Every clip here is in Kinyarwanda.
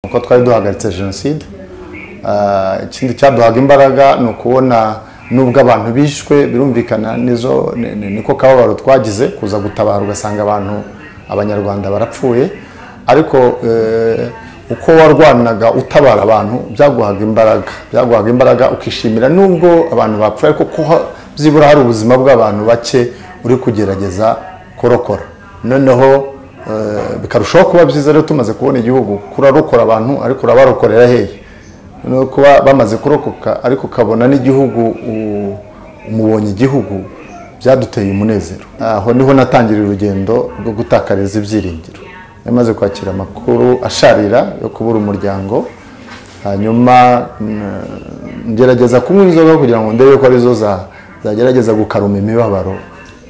uko twari duhagaritse jenoside. Ikindi cyaduhaga imbaraga ni ukubona nubwo abantu bishwe birumvikana nizo niko kababaro twagize kuza gutabara ugasanga abanyarwanda barapfuye, ariko uko warwanaga utabara abantu byaguhaga imbaraga ukishimira nubwo abantu bapfuye, ariko ko byibura hari ubuzima bw'abantu bake uri kugerageza kurokora. Noneho bikarushaho kuba byiza rero tumaze kubona igihugu kurarokora abantu ariko urabarokorera hehe, no kuba bamaze kurokoka ariko ukabona n'igihugu umubonye igihugu, byaduteye umunezero. Aho niho natangirira urugendo rwo gutakariza ibyiringiro. Namaze kwakira amakuru asharira yo kubura umuryango, hanyuma ngerageza kunywa inzoga kugira ngo ndebe ko arizo zagerageza gukaruma imibabaro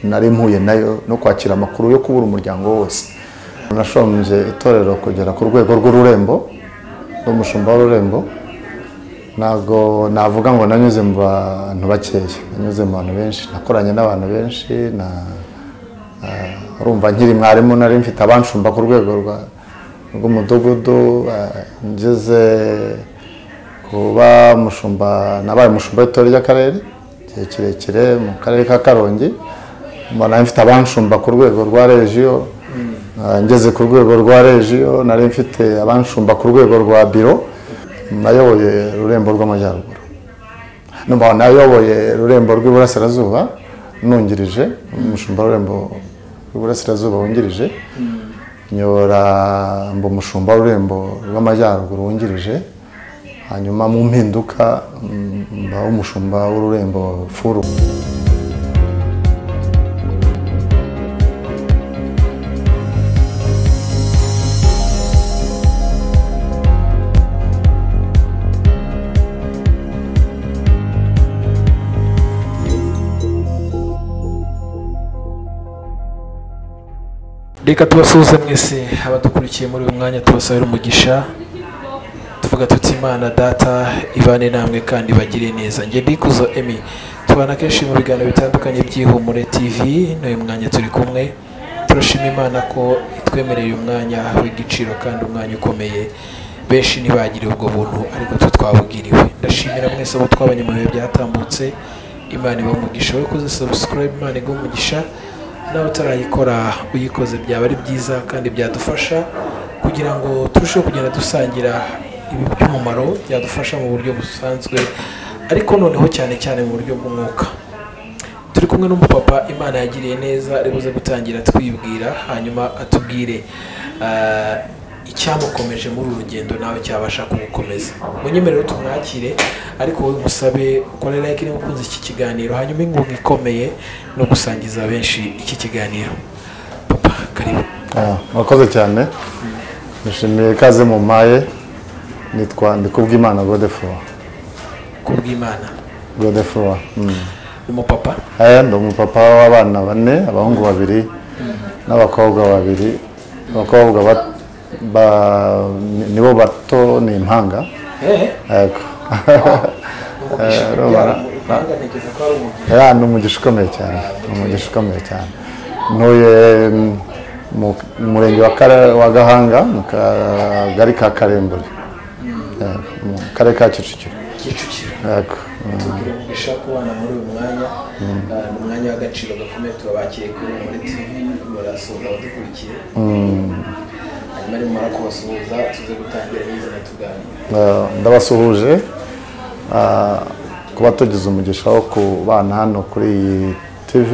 nari mpuye nayo, no kwakira amakuru yo kubura umuryango wose. Nashomje itorero kugera ku rwego rw'ururembo, n'umushumba w'ururembo. Nago navuga ngo nanyuze mu bantu bakeya, nanyuze mu bantu benshi, nakoranye n'abantu benshi, urumva nkiri mwarimu nari mfite abanshumba ku rwego rw'umudugudu, ngeze kuba mushumba, nabaye mushumba w'itorero ry'akarere igihe kirekire mu karere ka Karongi. Nari mfite abanshumba ku rwego rwa regiyo, ngeze ku rwego rwa regiyo nari mfite abanshumba ku rwego rwa biro. Nayoboye Rurembo rw'Amajyaruguru, nayoboye Rurembo rw'Iburasirazuba nungirije, umushumba Rurembo rw'Iburasirazuba wungirije, nyobora umushumba Rurembo rw'Amajyaruguru wungirije, hanyuma mu mpinduka mba umushumba w'Ururembo Furu. Reka tubasuhuze mwese abadukurikiye muri uyu mwanya, tubasabira umugisha, tuvuga tuti Imana Data ibane namwe kandi bagire neza. Nge Ndikuzo Emmy, tubana kenshi mu biganiro bitandukanye by'Ihumure TV. N'uyu mwanya turi kumwe, turashima Imana ko itwemereye umwanya w'igiciro kandi umwanya ukomeye. Benshi ntibagire ubwo buntu ariko twabugiriwe. Ndashimira mwese abo twabanye mu bihe byatambutse. Imana ibahe umugisha, wakoze subscribe, Imana iguhe umugisha. Nawe utarayikora uyikoze byaba ari byiza kandi byadufasha kugira ngo turusheho kugenda dusangira ibi by'umumaro, byadufasha mu buryo busanzwe ariko noneho cyane mu buryo bw'umwuka. Turi kumwe n'umupapa Imana yagiriye neza, ari buze gutangira twibwira, hanyuma atubwire icyamukomeje muri uru rugendo nawe cyabasha kugukomeza. Munyemerero tumwakire, ariko wowe musabe ukore like niba ukunze iki kiganiro, hanyuma inkunga ikomeye no gusangiza benshi iki kiganiro. Papa karibu. Murakoze cyane. Nishimiye kaze mu maye. Nitwa Ndikubwimana Godefroid. Kubwimana Godefroid. Umupapa? Ndi umupapa w'abana 4, abahungu 2 n'abakobwa 2. Abakobwa nibo bato ni impanga. Yego. Ni umugisha ukomeye cyane. Ntuye mu murenge wa Gahanga mu kagari ka Karembure, mu karere ka Kicukiro. Yego. Umugisha kubana muri uyu mwanya, ni umwanya w'agaciro gakomeye. Tubakiriye kuri Ihumure TV, murasuhuza abadukurikiye. Hanyuma nimara kubasuhuza tuze gutangira n'izina tuganira. Ndabasuhuje kuba tugize umugisha wo kubana hano kuri iyi TV.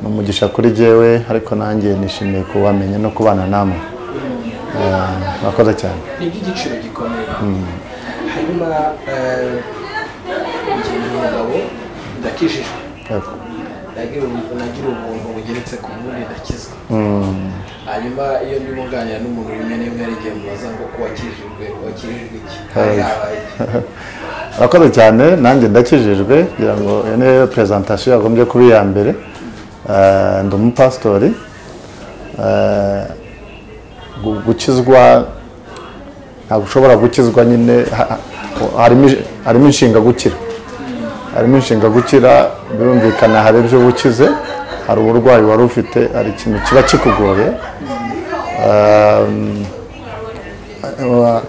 Ni umugisha kuri jyewe, ariko nanjye nishimiye kubamenya no kubana namwe. Murakoze cyane. Ni igiciro gikomeye. Hanyuma umugabo ndakijijwe, nagira ubuntu bugeretse ku bundi ndakizwa. Hanyuma iyo ndimunganira n'umuntu rimwe n'imwe yarigiye mubaza ngo ko wakijijwe iki? Murakoze cyane. Nanjye ndakijijwe kugira ngo ene presentation yagombye kuba iya mbere. Ndi umupastori. Gukizwa ntabwo ushobora gukizwa nyine, harimo inshinga gukira. Birumvikana hari ibyo ubukize, hari uburwayi wari ufite, hari ikintu kiba kikugoye.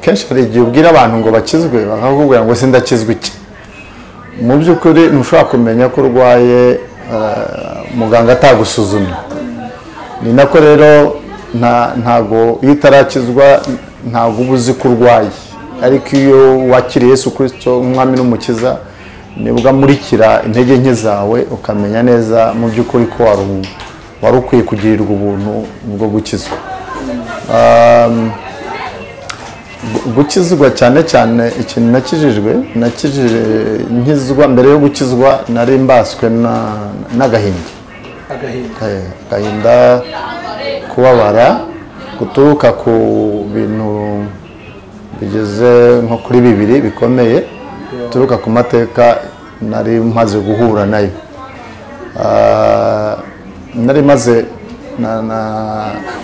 kenshi hari igihe ubwira abantu ngo bakizwe bakakubwira ngo sindakizwe iki, mu by'ukuri ntushobora kumenya ko urwaye muganga atagusuzumye. ni nako rero ntago iyo utarakizwa ntabwo uba uzi ko urwaye, ariko iyo wakiriye Yesu Kristo nk'umwami n'umukiza nibwo amurikira intege nke zawe ukamenya neza mu by'ukuri ko wari ukwiye kugirirwa ubuntu bwo gukizwa. Gukizwa cyane cyane ikintu nkizwa mbere yo gukizwa nari mbaswe n'agahinda, agahinda, kubabara guturuka ku bintu bigeze nko kuri 2 bikomeye, guturuka ku mateka nari maze guhura nayo. Nari maze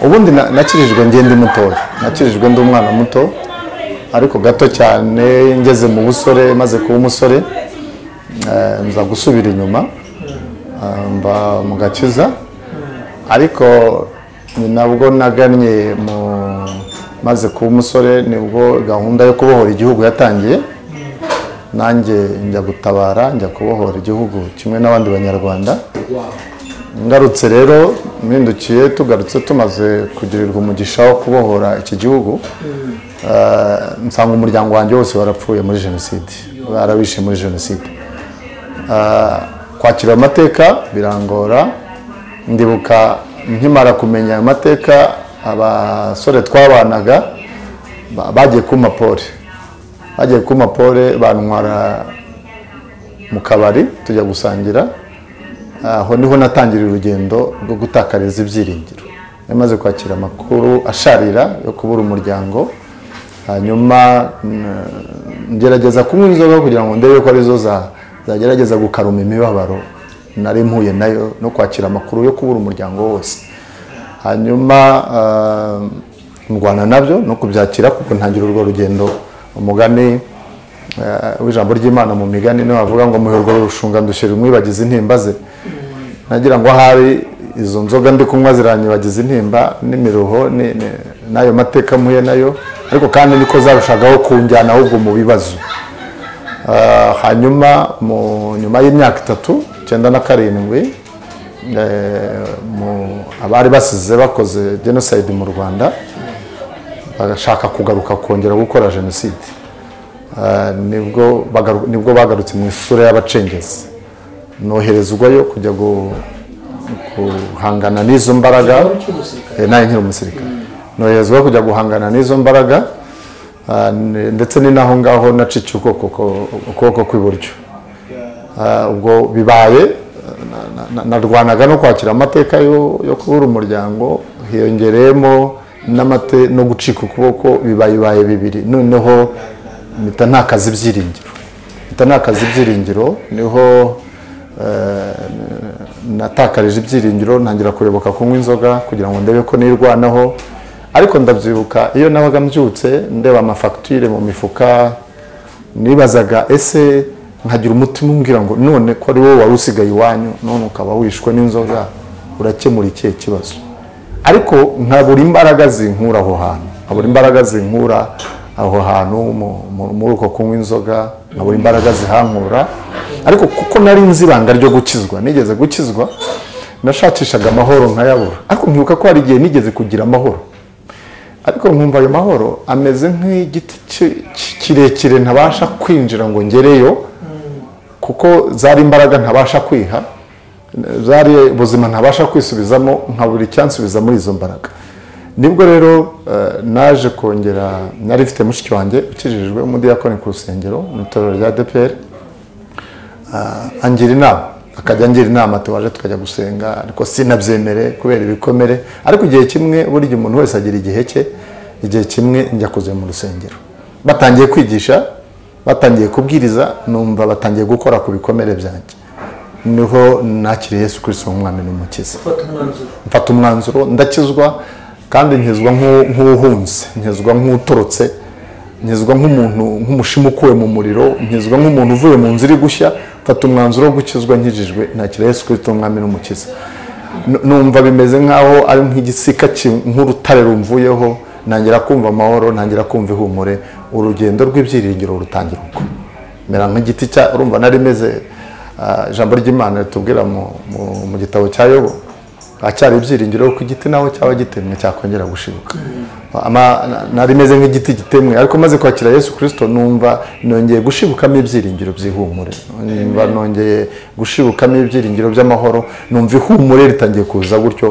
ubundi nakirijwe ngende mutoya, nakirijwe ndi umwana muto ariko gato cyane ngeze mu busore, maze kuba umusore nza gusubira inyuma mba mu gakiza, ariko ni nabwo nagannye maze kuba umusore nibwo gahunda yo kubohora igihugu yatangiye, nanjye njya gutabara njya kubohora igihugu kimwe n'abandi banyarwanda. Ngarutse rero mpindukiye tugarutse tumaze kugirirwa umugisha wo kubohora iki gihugu, nsanga umuryango wanjye wose warapfuye muri jenoside, barabishe muri jenoside. Kwakira amateka birangora, ndibuka nkimara kumenya ayo mateka abasore twabanaga bagiye ku mapore bantwara mu kabari tujya gusangira. Aho niho natangirira urugendo rwo gutakariza ibyiringiro. Namaze kwakira amakuru asharira yo kubura umuryango, hanyuma ngerageza kunywa inzoga kugira ngo ndebe ko arizo zagerageza gukaruma imibabaro nari mpuye nayo no kwakira amakuru yo kubura umuryango wose. Hanyuma ndwana nabyo no kubyakira kuko ntangira urwo rugendo. Umugani w'ijambo ry'Imana mu migani niho bavuga ngo muherwa rushunga ndushira umwibagiza intimba ze. Nagira ngo hari izo nzoga ndi kunywa ziranyibagiza intimba n'imiruho nayo mateka muye nayo, ariko kandi niko zarushagaho kunjyana ahubwo mu bibazo. Hanyuma nyuma y'imyaka 3 abari basize bakoze genocide mu Rwanda bagashaka kugaruka kongera gukora jenoside, nibwo bagarutse mu isura y'abacengezi. Noherezwayo kujya guhangana n'izo mbaraga, nayo nkiri umusirikare, noherezwa kujya guhangana n'izo mbaraga, ndetse ni naho ngaho naciye ukuboko kw'iburyo. Ubwo bibaye narwanaga no kwakira amateka yo kubura umuryango, hiyongereyemo no gucika ukuboko, bibaye 2. Noneho mpita ntakaza ibyiringiro, niho natakarije ibyiringiro, ntangira kuyoboka kunywa inzoga kugira ngo ndebe ko nirwanaho. Ariko ndabyibuka iyo nabaga mbyutse ndeba amafagitire mu mifuka, nibazaga ese nkagira umutima umbwira ngo none ko ari wowe wari usigaye iwanyu, none ukaba wishwe n'inzoga, urakemura ikihe kibazo? Ariko nkabura imbaraga zinkura aho hantu, muri uko kunywa inzoga nkabura imbaraga zihankura. Ariko kuko nari nzi ibanga ryo gukizwa, nigeze gukizwa, nashakishaga amahoro nkayabura. Ariko nkibuka ko hari igihe nigeze kugira amahoro, ariko nkumva ayo mahoro ameze nk'igiti kirekire ntabasha kwinjira ngo ngereyo, kuko zari imbaraga ntabasha kwiha, zari ubuzima ntabasha kwisubizamo, nkabura icyansubiza muri izo mbaraga. Nibwo rero naje kongera, nari mfite mushiki wanjye ukijijwe umudiyakoni ku rusengero mu itorero rya ADEPR, akajya angira inama tuwaje tukajya gusenga, ariko sinabyemere kubera ibikomere. Ariko igihe kimwe burya umuntu wese agira igihe cye, igihe kimwe njya kuza mu rusengero, batangiye kwigisha, batangiye kubwiriza, numva batangiye gukora ku bikomere byanjye. Niho nakiriye Yesu Kristo nk'umwami n'umukiza, mfata umwanzuro, ndakizwa, kandi nkizwa nk'uhunze, nkizwa nk'utorotse, nkizwa nk'umuntu nk'umushimu ukuwe mu muriro, nkizwa nk'umuntu uvuye mu nzira gushya. Mfata umwanzuro wo gukizwa nkijijwe, nakiriye Yesu Kristo nk'umwami n'umukiza. Numva bimeze nkaho ari nk'igisika nk'urutare rumvuyeho, ntangira kumva amahoro, ntangira kumva ihumure, urugendo rw'ibyiringiro rutangira uko mera nk'igiti urumva nari meze ijambo ry'Imana ritubwira mu gitabo cya Yobu, acyari ibyiringiro ko igiti naho cyaba gitemwe cyakongera gushibuka. Nari meze nk'igiti gitemwe, ariko maze kwakira Yesu Kristo numva nongeye gushibukamo ibyiringiro by'ihumure, numva nongeye gushibukamo ibyiringiro by'amahoro, numva ihumure ritangiye kuza gutyo,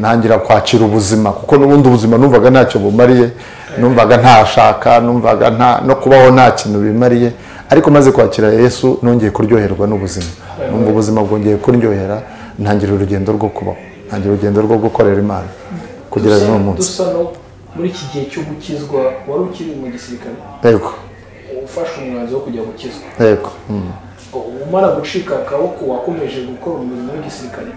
ntangira kwakira ubuzima, kuko n'ubundi ubuzima numvaga ntacyo bumariye, numvaga ntashaka, numvaga no kubaho nta kintu bimariye, ariko maze kwakira Yesu nongeye kuryoherwa n'ubuzima, numva ubuzima bwongeye kuryohera, ntangira urugendo rwo kubaho, ntangira urugendo rwo gukorera Imana kugira ngo umunsi muri iki gihe cyo gukizwa wari ukiri mu gisirikare. Yego. Ufashe umwanzuro wo kujya gukizwa. Yego. Umara gucika akaboko wakomeje gukora umurimo w'igisirikare.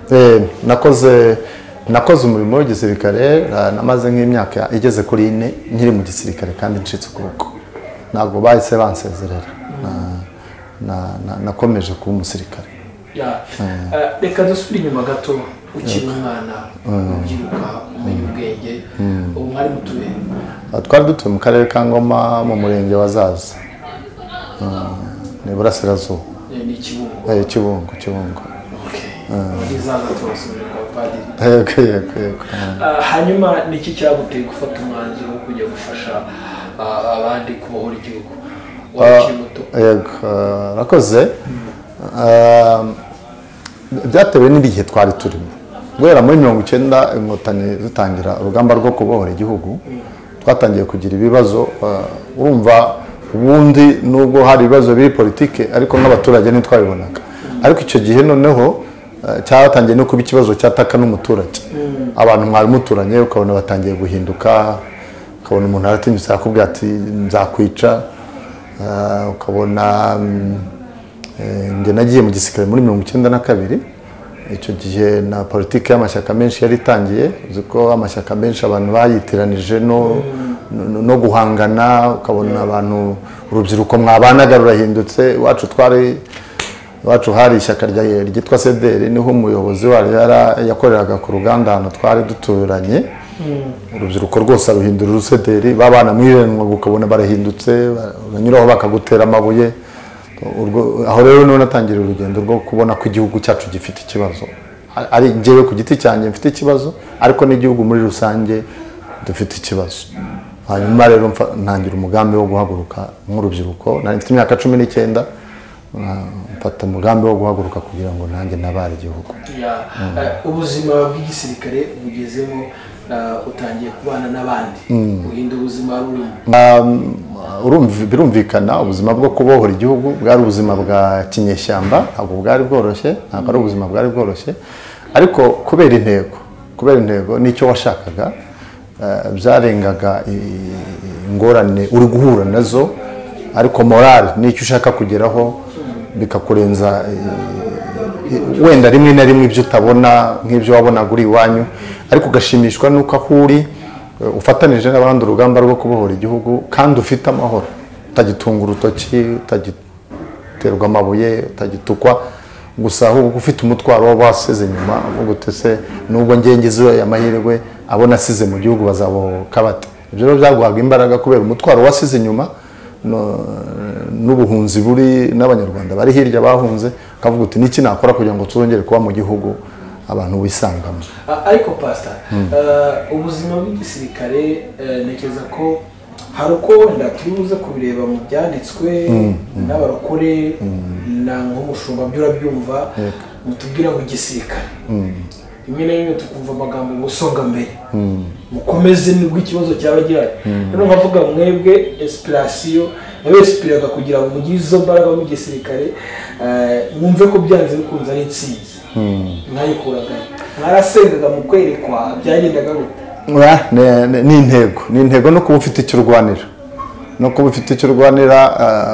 Nakoze umurimo w'igisirikare, namaze nk'imyaka igeze kuri 4 nkiri mu gisirikare kandi ncitse ukuboko. Ntabwo bahise bansezerera. Nakomeje kuba umusirikare. Reka dusubire inyuma gato, ukiri umwana ubyiruka umenya ubwenge, ubu mwari mutuye? Twari dutuye mu karere ka Ngoma mu murenge wa Zaza, ni Burasirazuba. Ni Kibungo. Kibungo. Ni Zaza turasubira kwa padiri. Yego. Hanyuma ni iki cyaguteye gufata umwanzuro wo kujya gufasha abandi kubohora igihugu? Yego, rakoze. Byatewe n'ibihe twari turimo. Guhera muri 1990 inkotanyi zitangira urugamba rwo kubohora igihugu, twatangiye kugira ibibazo, urumva ubundi nubwo hari ibibazo biri politike, ariko nk'abaturage ntitwabibonaga. Ariko icyo gihe noneho cyatangiye no kuba ikibazo cyataka n'umuturage. Abantu mwari muturanye ukabona batangiye guhinduka, ukabona umuntu aratinyutse akubwira ati nzakwica, ukabona nge nagiye mu gisirikare muri 1992. Icyo gihe na politiki y'amashyaka menshi yari itangiye, uziko amashyaka menshi abantu bayitiranije no guhangana, ukabona abantu urubyiruko mwabanaga rurahindutse. Iwacu hari ishyaka ryitwa CDR, niho umuyobozi waryo yakoreraga ku ruganda ahantu twari duturanye. Urubyiruko rwose ruhindura urusederi, babana mwirenwa ukabona barahindutse, banyuraho bakagutera amabuye. Aho rero niho natangira urugendo rwo kubona ko igihugu cyacu gifite ikibazo, ari njyewe ku giti cyanjye mfite ikibazo, ariko n'igihugu muri rusange dufite ikibazo. Hanyuma rero ntangira umugambi wo guhaguruka nk'urubyiruko, nari mfite imyaka 19, mfata umugambi wo guhaguruka kugira ngo nanjye nabare igihugu. Ubuzima bw'igisirikare bugezemo, utangiye kubana n'abandi, uhinda ubuzima birumvikana ubuzima bwo kubohora igihugu bwari ubuzima bwa kinyeshyamba, ntabwo bwari bworoshye, ntabwo ari ubuzima bwari bworoshye, ariko kubera intego n'icyo washakaga, byarengaga ingorane uri guhura nazo, ariko morale n'icyo ushaka kugeraho bikakurenza wenda rimwe na rimwe ibyo utabona nk'ibyo wabonaga uri iwanyu, ariko ugashimishwa n'uko aho uri ufatanije n'abandi urugamba rwo kubohora igihugu kandi ufite amahoro, utagitunga urutoki, utagiterwa amabuye, utagitukwa, gusa ahubwo ufite umutwaro waba wasize inyuma, uvuga uti se nubwo ngize amahirwe abo nasize mu gihugu bazabohoka bate. Ibyo rero byaguhaga imbaraga kubera umutwaro wasize inyuma n'ubuhunzi buri n'abanyarwanda bari hirya bahunze, akavuga uti niki nakora kugira ngo tuzongere kuba mu gihugu abantu wisangamo. Ariko pastor, ubuzima bw'igisirikare nekeza ko hari uko wenda turuze kubireba mu byanditswe n'abarokore na nk'umushumba byurabyumva, mutubwira ngo igisirikare rimwe na rimwe tukumva amagambo gusonga mbere, mukomeze nibwo ikibazo cyaba gihari. Rero nkavuga mwebwe inspiration yabespiraga kugira ngo mugire izo mbaraga mu gisirikare, mwumve ko byanze bikunze ari intsinzi. Mwayikuraga, mwarasengaga mu kwerekwa, byagendaga gute? Ni intego no kuba ufite icyo urwanira,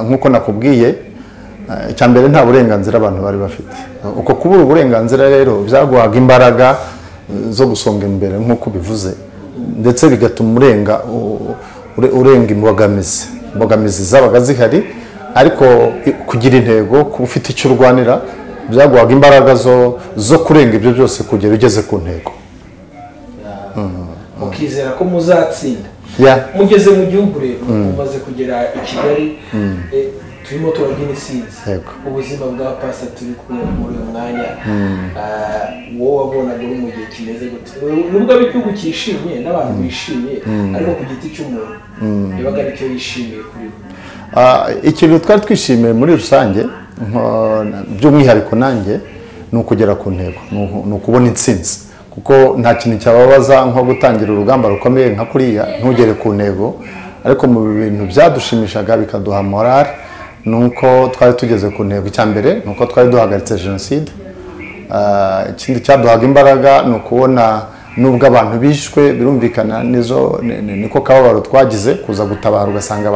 nk'uko nakubwiye, icyambere nta burenganzira abantu bari bafite. Uko kubura uburenganzira rero byaguhaga imbaraga zo gusonga imbere nk'uko bivuze, ndetse bigatuma urenga imbogamizi zabaga zihari, ariko kugira intego, kuba ufite icyo urwanira byaguhaga imbaraga zo kurenga ibyo byose kugera ugeze ku ntego. Ukizera ko muzatsinda. mugeze mu gihugu rero mumaze kugera i Kigali turimo turabyina isinzi ubuzima bwa pasta turi kumwe muri uyu mwanya wowe wabonaga uri mu gihe kimeze gute nubwo ari igihugu cyishimye n'abantu bishimye ariko ku giti cy'umuntu yabaga aricyo yishimiye kuri ikintu twari twishimiye muri rusange by'umwihariko nanjye ni ukugera ku ntego ni ukubona intsinzi kuko nta kintu cyababaza nko gutangira urugamba rukomeye nka kuriya ntugere ku ntego ariko mu bintu byadushimishaga bikaduha morale nuko twari tugeze ku ntego icya mbere nuko twari duhagaritse jenoside ikindi cyaduhaga imbaraga ni ukubona nubwo abantu bishwe birumvikana niko kababaro twagize kuza gutabara ugasanga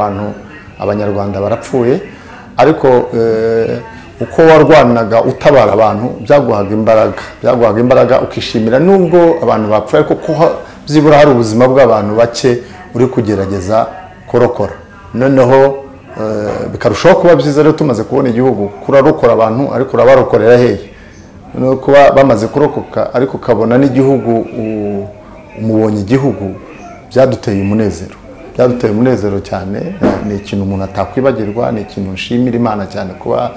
abanyarwanda barapfuye ariko uko warwanaga utabara abantu byaguhaga imbaraga ukishimira nubwo abantu bapfuye ariko ko byibura hari ubuzima bw'abantu bake uri kugerageza kurokora noneho bikarushaho kuba byiza rero tumaze kubona igihugu kurarokora abantu ariko urabarokorera hehe no kuba bamaze kurokoka ariko ukabona n'igihugu umubonye igihugu byaduteye umunezero cyane ni ikintu umuntu atakwibagirwa ni ikintu nshimira Imana cyane kuba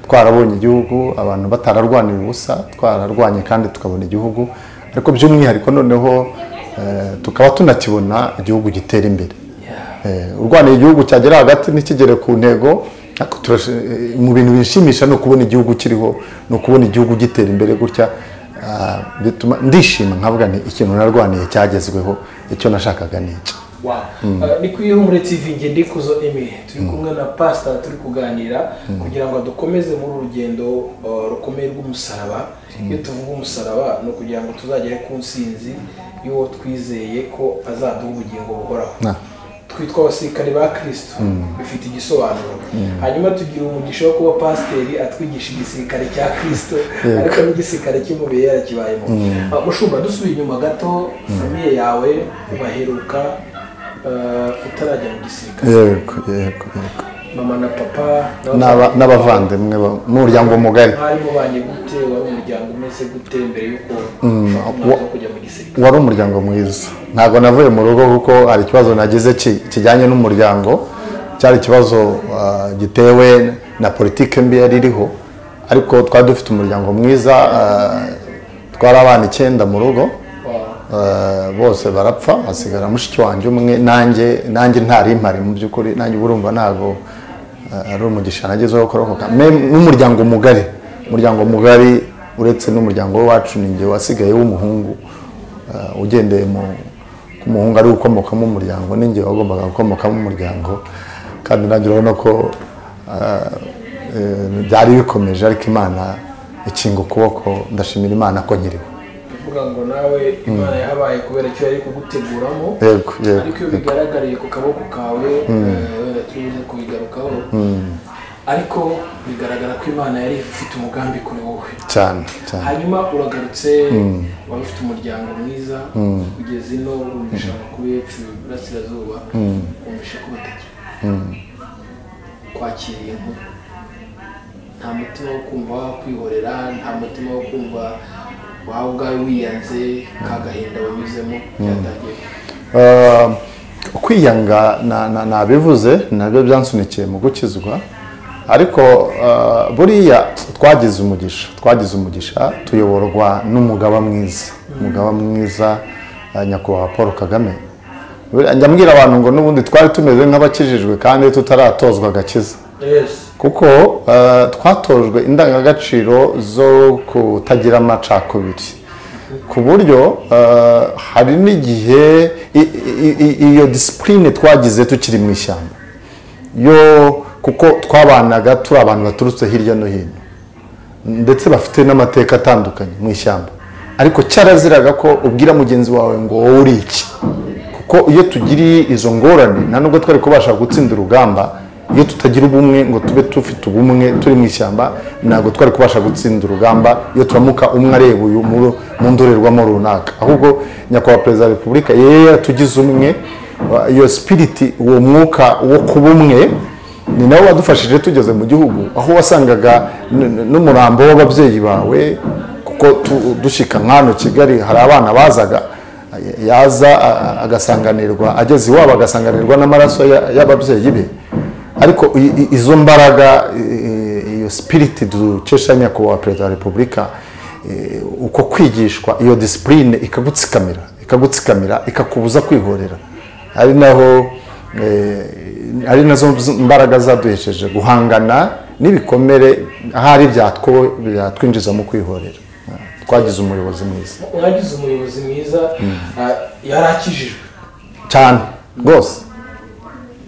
twarabonye igihugu abantu batararwanira ubusa twararwanye kandi tukabona igihugu ariko by'umwihariko noneho tukaba tunakibona igihugu gitera imbere urwaniye igihugu cyagera hagati n'ikigere ku ntego mu bintu bishimisha no kubona igihugu kiriho no kubona igihugu gitera imbere gutya bituma ndishima nkavuga ni ikintu narwaniye cyagezweho icyo nashakaga n'iki ni ku Ihumure TV nge Ndikuzo Aimé turi kumwe na pastor turi kuganira kugira ngo dukomeze muri urugendo rukomeye rw'umusaraba iyo tuvuga umusaraba no kugira ngo tuzagere ku nsinzi y'uwo twizeye ko azaduha ubugingo buhoraho twitwa abasirikare ba Kristo bifite igisobanuro hanyuma tugira umugisha wo kuba pasiteri atwigisha igisirikare cya Kristo ariko n'igisirikare cy'umubiri yarakibayemo mushumba dusubiye inyuma gato famiye yawe baheruka utarajya mu gisirikare yego mama na papa n'abavandimwe n'umuryango mugari harimo banye gute wari umuryango umeze gute mbere yuko kujya mu gisirikare wari umuryango mwiza ntabwo navuye mu rugo kuko hari ikibazo nagize kijyanye n'umuryango cyari ikibazo gitewe na politike mbi yari iriho ariko twari dufite umuryango mwiza twari abana 9 mu rugo bose barapfa hasigara mushiki wanjye umwe nanjye ntari impari mu by'ukuri nanjye urumva ntago ari umugisha nagezeho kurokoka n'umuryango mugari uretse n'umuryango wacu ninjye wasigaye w'umuhungu ugendeye ku muhungu ari ukomokamo umuryango ninjye wagombaga gukomokamo umuryango kandi nanjye urabona ko byari bikomeje ariko Imana ikinga ukuboko ndashimira Imana ko nkiriho ngo nawe Imana yahabaye kubera icyo yari kuguteguramo ariko iyo bigaragariye ku kaboko kawe tuze kubigarukaho ariko bigaragara ko Imana yari ifite umugambi kuri wowe cyane hanyuma uragarutse wari ufite umuryango mwiza ugeze ino wumvisha amakuru y'epfo burasirazuba wumvisha ko batagira kwakiriye inkuru nta mutima wo kumva wakwihorera nta mutima wo kumva wawe ubwawe wiyanze kagahinda wanyuzemo byatangiye kwiyanga nabivuze nabyo byansunikiye mu gukizwa ariko buriya twagize umugisha tuyoborwa n'umugaba mwiza nyakubahwa Paul Kagame njya mbwira abantu ngo n'ubundi twari tumeze nk'abakijijwe kandi tutaratozwa agakiza kuko twatojwe indangagaciro zo kutagira amacakubiri ku buryo hari n'igihe iyo disipurine twagize tukiri mu ishyamba kuko twabanaga turi abantu baturutse hirya no hino ndetse bafite n'amateka atandukanye mu ishyamba ariko cyaraziraga ko ubwira mugenzi wawe ngo wowe uri iki kuko iyo tugiriye izo ngorane nta nubwo twari kubasha gutsinda urugamba iyo tutagira ubumwe ngo tube dufite ubumwe turi mu ishyamba ntabwo twari kubasha gutsinda urugamba iyo turamuka umwe areba uyu mu ndorerwamo runaka ahubwo nyakubahwa perezida wa repubulika yatugize umwe iyo spiriti uwo mwuka wo kuba umwe ni nawe wadufashije tugeze mu gihugu aho wasangaga n'umurambo w'ababyeyi bawe kuko dushika nk'ano Kigali hari abana bazaga yaza agasanganirwa ageze iwabo agasanganirwa n'amaraso y'ababyeyi be ariko izo mbaraga iyo spirit dukesha nyakubahwa perezida wa repubulika uko kwigishwa iyo discipline ikagutsikamira ikakubuza kwihorera ari nazo mbaraga zaduhesheje guhangana n'ibikomere ahari byatwinjiza mu kwihorera. Twagize umuyobozi mwiza. Mwagize umuyobozi mwiza yarakijijwe cyane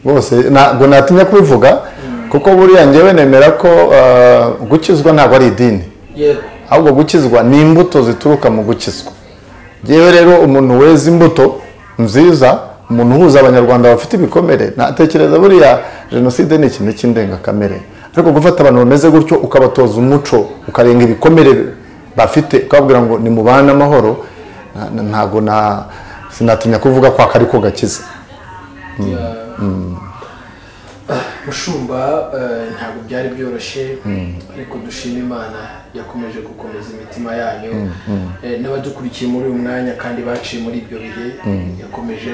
rwose ntabwo natinya kubivuga kuko buriya njyewe nemera ko gukizwa ntabwo ari idini, ahubwo gukizwa ni imbuto zituruka mu gukizwa. Njyewe rero umuntu weza imbuto nziza, umuntu uhuza abanyarwanda bafite ibikomere, natekereza buriya jenoside ni ikintu cy'indengakamere, ariko gufata abantu bameze gutyo ukabatoza umuco ukarenga ibikomere bafite ukabwira ngo ni mubana amahoro, ntabwo sinatinya kuvuga ko akari ko gakiza. Mushumba ntabwo byari byoroshye ariko dushima Imana yakomeje gukomeza imitima yanyu n'abadukurikiye muri uyu mwanya kandi baciye muri ibyo bihe yakomeje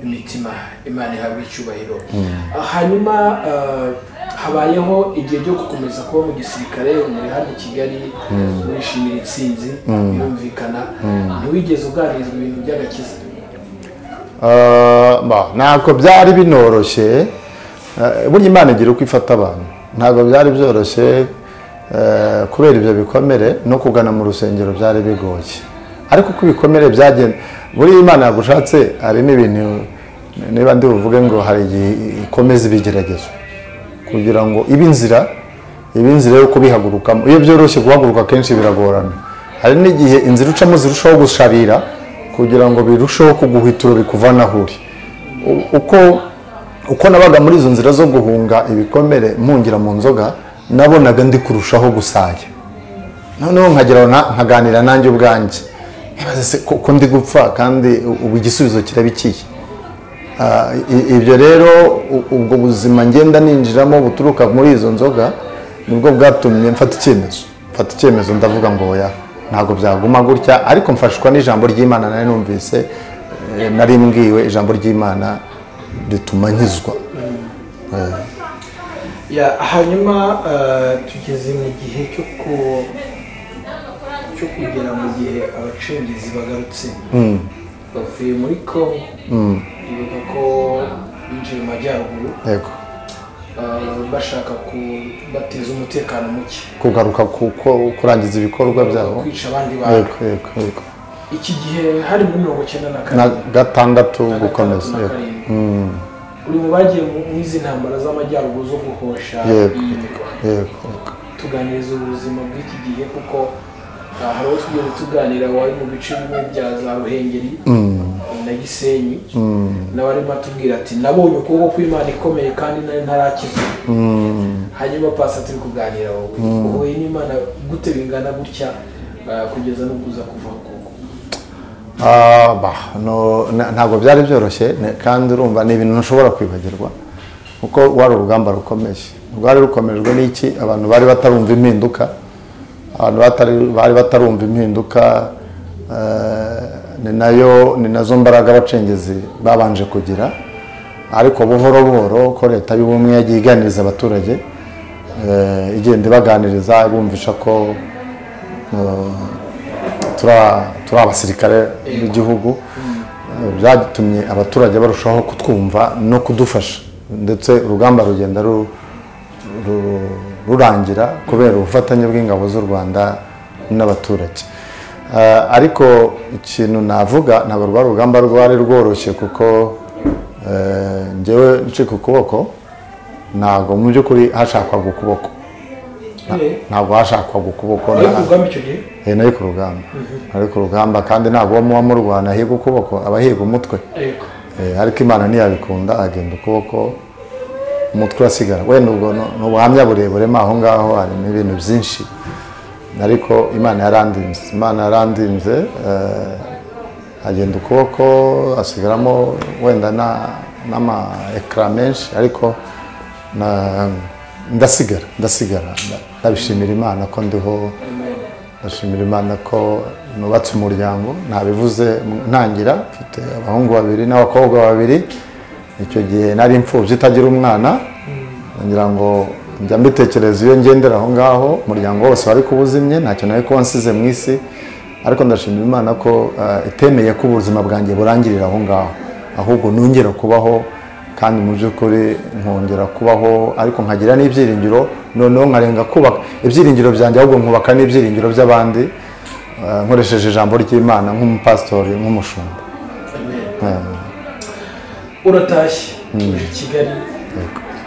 imitima. Imana ihabwa icyubahiro. Hanyuma habayeho igihe cyo gukomeza kuba mu gisirikare muri hano i Kigali wishimira intsinzi birumvikana, ntiwigeze uganirizwa ibintu by'agakiza? Ntabwo byari binoroshye, burya Imana igira uko ifata abantu, ntabwo byari byoroshye kubera ibyo bikomere no kugana mu rusengero byari bigoye, ariko uko ibikomere byagenda buriya Imana yagushatse hari n'ibintu niba ndi buvuge ngo hari igihe ikomeza ibigeragezo kugira ngo ibe inzira yo kubihagurukamo. Iyo byoroshye guhaguruka kenshi biragorana, hari n'igihe inzira ucamo zirushaho gusharira kugira ngo birusheho kuguhituro bikuvana aho uri. Uko nabaga muri izo nzira zo guhunga ibikomere mpungira mu nzoga, nabonaga ndi kurushaho gusaya, noneho nkaganira nanjye ubwanjye ntibaze ko ndi gupfa kandi ubu igisubizo kirabikiye. Ibyo rero ubwo buzima ngenda ninjiramo buturuka muri izo nzoga nibwo bwatumye mfata icyemezo ndavuga ngo oya, ntabwo byaguma gutya, ariko mfashwa n'ijambo ry'Imana. nari numvise nari mbwiwe ijambo ry'Imana rituma nkizwa. Hanyuma tugeze mu gihe cyo kugera mu gihe abacengezi bagarutse bavuye muri Congo, bivuga ko binjiye mu majyaruguru bashaka kubateza umutekano muke, kugaruka kurangiza ibikorwa byabo, kwica abandi bantu. Iki gihe hari muri 1996 gukomeza. Uri mu bagiye mu izi ntambara z'amajyaruguru zo guhosha tuganiriza ubuzima bw'iki gihe, kuko hari uwo tugiye tuganira wari mu bice bimwe bya za Ruhengeri na Gisenyi, nawe arimo atubwira ati nabonye ukuboko kw'Imana ikomeye kandi nari ntarakizwa. Hanyuma pasi turi kuganira wowe uhuye n'Imana gute bingana gutya kugeza no kuza kuva ntabwo byari byoroshye kandi urumva ni ibintu ntushobora kwibagirwa kuko wari urugamba rukomeye. Rwari rukomejwe n'iki? Abantu bari batarumva impinduka, bari batarumva impinduka, ni nazo mbaraga abacengezi babanje kugira, ariko buhoro buhoro ko leta y'ubumwe yagiye iganiriza abaturage, igenda ibaganiriza ibumvisha ko turi abasirikare b'igihugu, byatumye abaturage barushaho kutwumva no kudufasha, ndetse urugamba rugenda rurangira kubera ubufatanye bw'ingabo z'u Rwanda n'abaturage. Ariko ikintu navuga, ntabwo rwari urugamba rwari rworoshye kuko njyewe ncika ukuboko, ntabwo mu by'ukuri hashakwaga ukuboko, ntabwo hashakwaga ukuboko. Nari ku rugamba kandi ntabwo muba murwana ahiga ukuboko, abahiga umutwe, ariko Imana ntiyabikunda agenda ukuboko, umutwe urasigara. Wenda ubwo ni ubuhamya burebure aho ngaho, harimo ibintu byinshi, ariko Imana yarandinze, agenda ukuboko asigaramo wenda n'ama ekara menshi, ariko ndasigara ndabishimira Imana ko ndiho ndashimira Imana ko nubatse umuryango nabivuze ntangira mfite abahungu 2 n'abakobwa 2 icyo gihe nari imfubyi itagira umwana ngira ngo njya mbitekereza iyo ngendera aho ngaho umuryango wose wari kubuzimye ntacyo nawe ko wansize mu isi ariko ndashimira Imana ko itemeye ko ubuzima bwanjye burangirira aho ngaho ahubwo nongera kubaho kandi mu by'ukuri nkongera kubaho ariko nkagira n'ibyiringiro noneho nkarenga kubaka ibyiringiro byanjye ahubwo nkubaka n'ibyiringiro by'abandi nkoresheje ijambo ry'Imana nk'umupastori nk'umushumba. Uratashye uje Kigali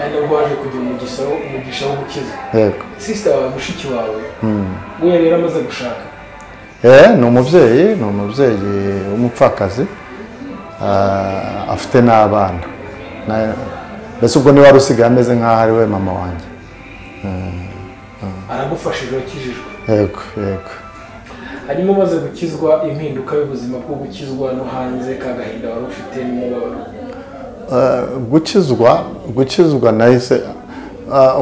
ari nabwo waje kugira umugisha wo gukiza. Sister wawe mushiki wawe we yari yaramaze gushaka. Ni umubyeyi w'umupfakazi afite n'abana mbese ubwo niwe wari usigaye ameze nk'aho ari we mama wanjye. Aragufashije wakijijwe. Yego hanyuma umaze gukizwa impinduka y'ubuzima bwo gukizwa no hanze kagahinda wari ufite n'umubabaro. Gukizwa nahise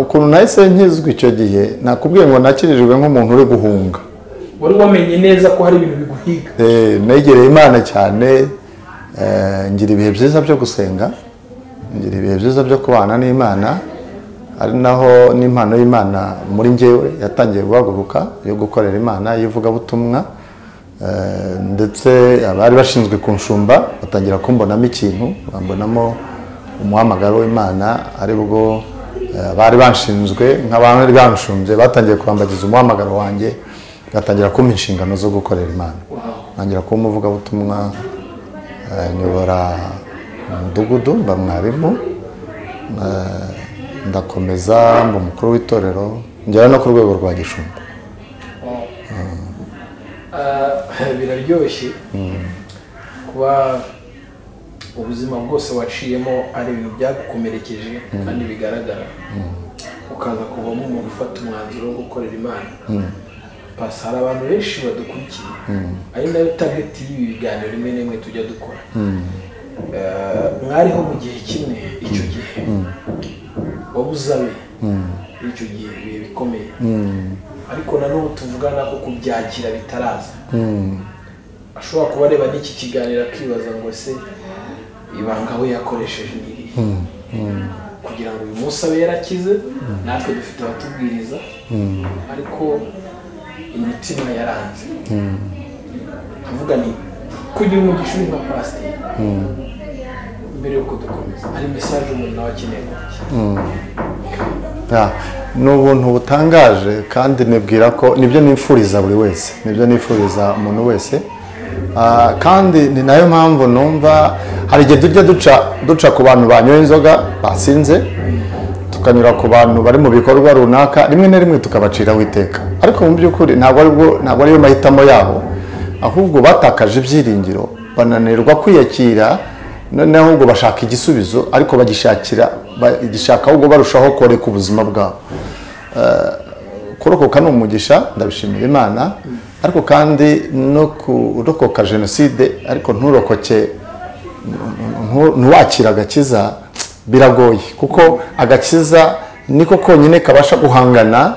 ukuntu nahise nkizwa icyo gihe nakubwiye ngo nakirijwe nk'umuntu uri guhunga. Wari wamenye neza ko hari ibintu biguhiga. Negereye Imana cyane ngira ibihe byiza byo gusenga ngira ibihe byiza byo kubana n'Imana ari naho n'impano y'Imana muri njyewe yatangiye guhaguruka yo gukorera Imana yivugabutumwa ndetse abari bashinzwe kunshumba batangira kumbonamo ikintu bambonamo umuhamagaro w'Imana ari bwo bari banshinzwe nk'abandi banshumbye batangiye kwambagiza umuhamagaro wanjye gatangira kumpa inshingano zo gukorera Imana ntangira kuba umuvugabutumwa nyobora umudugudu mba mwarimu ndakomeza mba umukuru w'itorero ngera no ku rwego rwa gishumba. Biraryoshye kuba ubuzima bwose waciyemo ari ibintu byagukomerekeje kandi bigaragara ukaza kuvamo umuntu ufata umwanzuro wo gukorera Imana. Pasi hari abantu benshi badukurikiye ari nayo target y'ibi biganiro rimwe n'imwe tujya dukora. Mwariho mu gihe kimwe icyo gihe wabuzabe icyo gihe bihe bikomeye ariko nanone tuvugana ko kubyakira bitaraza. Ashobora kuba areba n'iki kiganiro akibaza ngo se ibanga we yakoresheje n'iri kugira ngo uyu munsi abe yarakize natwe dufite abatubwiriza ariko imitima yaranze. Avuga ni kugira umugisha uri nka pasiteri mbere yuko dukomeza hari message umuntu nawe akeneye kugira. Ni ubuntu butangaje kandi nibwira ko nibyo nifuriza buri wese nibyo nifuriza umuntu wese kandi ni nayo mpamvu numva hari igihe tujya duca ku bantu banyoye inzoga basinze tukanyura ku bantu bari mu bikorwa runaka rimwe na rimwe tukabaciraho iteka ariko mu by'ukuri ntabwo ariyo mahitamo yabo ahubwo batakaje ibyiringiro bananirwa kwiyakira noneho ahubwo bashaka igisubizo ariko bagishaka ahubwo barushaho koreka ubuzima bwabo. Kurokoka ni umugisha ndabishimira Imana ariko kandi no kurokoka jenoside ariko ntuwakira agakiza biragoye kuko agakiza niko konyine kabasha guhangana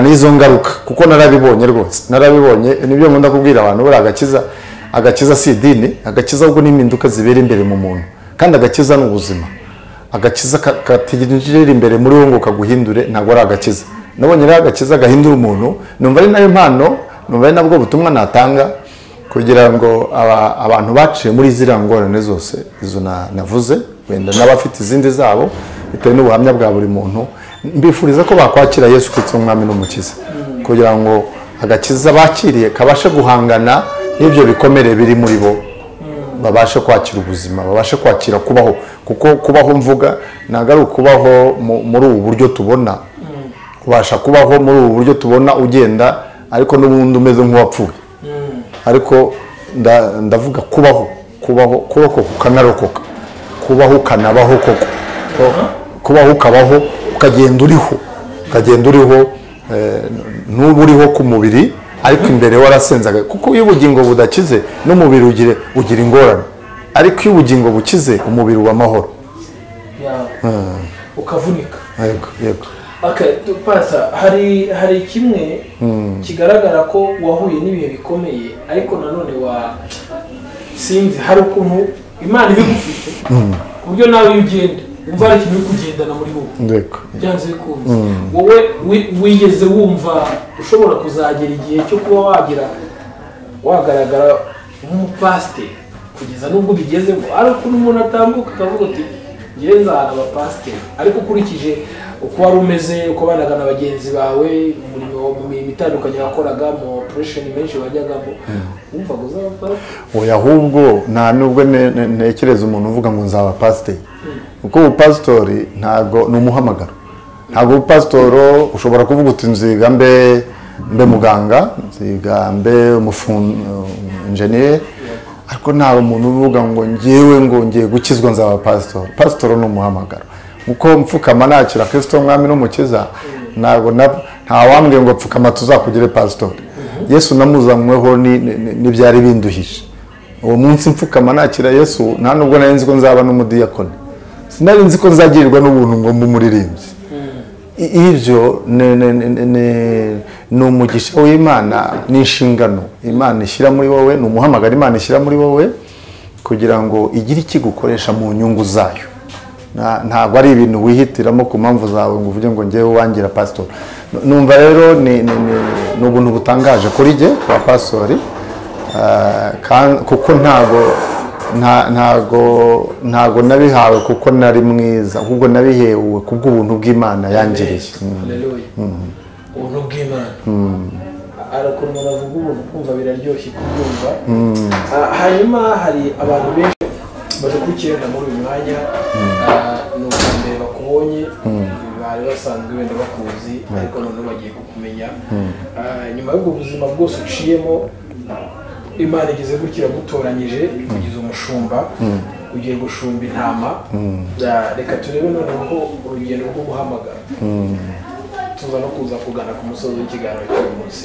n'izo ngaruka kuko narabibonye rwose narabibonye nibyo nkunda kubwira abantu buri agakiza si idini agakiza ahubwo n'impinduka zibera imbere mu muntu kandi agakiza ni ubuzima agakiza katigirira imbere muri wowe ngo kaguhindure ntabwo ari agakiza nabonye rero agakiza gahindura umuntu numva ari nayo mpano numva ari nabwo butumwa natanga kugira ngo abantu baciye muri ziriya ngorane zose izo navuze wenda n'abafite izindi zabo bitewe n'ubuhamya bwa buri muntu mbifuriza ko bakwakira Yesu Kristo umwami n'umukiza kugira ngo agakiza bakiriye kabashe guhangana n'ibyo bikomere biri muri bo babashe kwakira ubuzima babashe kwakira kubaho kuko kubaho mvuga ntabwo ari ukubaho muri ubu buryo tubona ubasha kubaho muri ubu buryo tubona ugenda ariko n'ubundi umeze nk'uwapfuye ariko ndavuga kubaho ukanarokoka kubaho ukanabaho koko kubaho ukabaho ukagenda uriho n'ubu uriho ku mubiri ariko imbere warasenzaga kuko iyo ubugingo budakize n'umubiri ugira ingorane ariko iyo ubugingo bukize umubiri uba amahoro ukavunika. Yego Okay, tupasa hari kimwe kigaragara ko wahuye n'ibihe bikomeye ariko nanone sinzi hari ukuntu Imana ibigufite ku buryo nawe ugenda umva ari ikintu kugendana muri wowe byanze bikunze wowe wigeze wumva ushobora kuzagera igihe cyo kuba wagaragara nk'umupasiteri kugeza n'ubwo bigezemo ari ukuntu umuntu atambuka akavuga ati ngewe nzahana abapasiteri ariko ukurikije uko wari umeze uko banaga na bagenzi bawe mu mirimo itandukanye wakoraga mu operation menshi wajyagamo wumva ngo uzaba oya ahubwo nta nubwo ntekereza umuntu uvuga ngo nzaba pasiteri kuko ubupasitori ntago ni umuhamagaro ntago ubupasitoro ushobora kuvuga uti nziga mbe muganga nziga mbe engineer ariko nta umuntu uvuga ngo ngewe ngo ngiye gukizwa nzaba pasitoro pasitoro ni umuhamagaro uko mfukama nakira Kristo mwami n'umukiza ntago nta wambwiye ngo pfukama tuzakugire pasitoro Yesu namuzanyweho n'ibyari binduhishe uwo munsi mfukama nakira Yesu nta nubwo nari nzi ko nzaba n'umudiyakoni sinari nzi ko nzagirirwa n'ubuntu ngo mumuririmbye ibyo ni umugisha w'Imana n'inshingano Imana ishyira muri wowe ni umuhamagaro Imana ishyira muri wowe kugira ngo igire ikigukoresha mu nyungu zayo ntabwo ari ibintu wihitiramo ku mpamvu zawe ngo uvuge ngo ngewe wangira pastor numva rero ni ubuntu butangaje kuri jye kwa pastori kuko ntago nabihawe kuko nari mwiza ahubwo nabihewe kubw'ubuntu bw'Imana yangiriye ubuntu bw'Imana arakora umuntu avuga ubuntu kumva biraryoshye kubyumva hanyuma hari abantu benshi badukurikirana muri uyu mwanya ni ubwambere bakubonye bari basanzwe wenda bakuzi ariko none bagiye kukumenya nyuma y'ubwo buzima bwose uciyemo Imana igeze gukira gutoranyije kugiza umushumba ugiye gushumba intama reka turebe noneho urugendo rwo guhamagara tuza no kuza kugana ku musozi w'ikiganiro cy'uyu munsi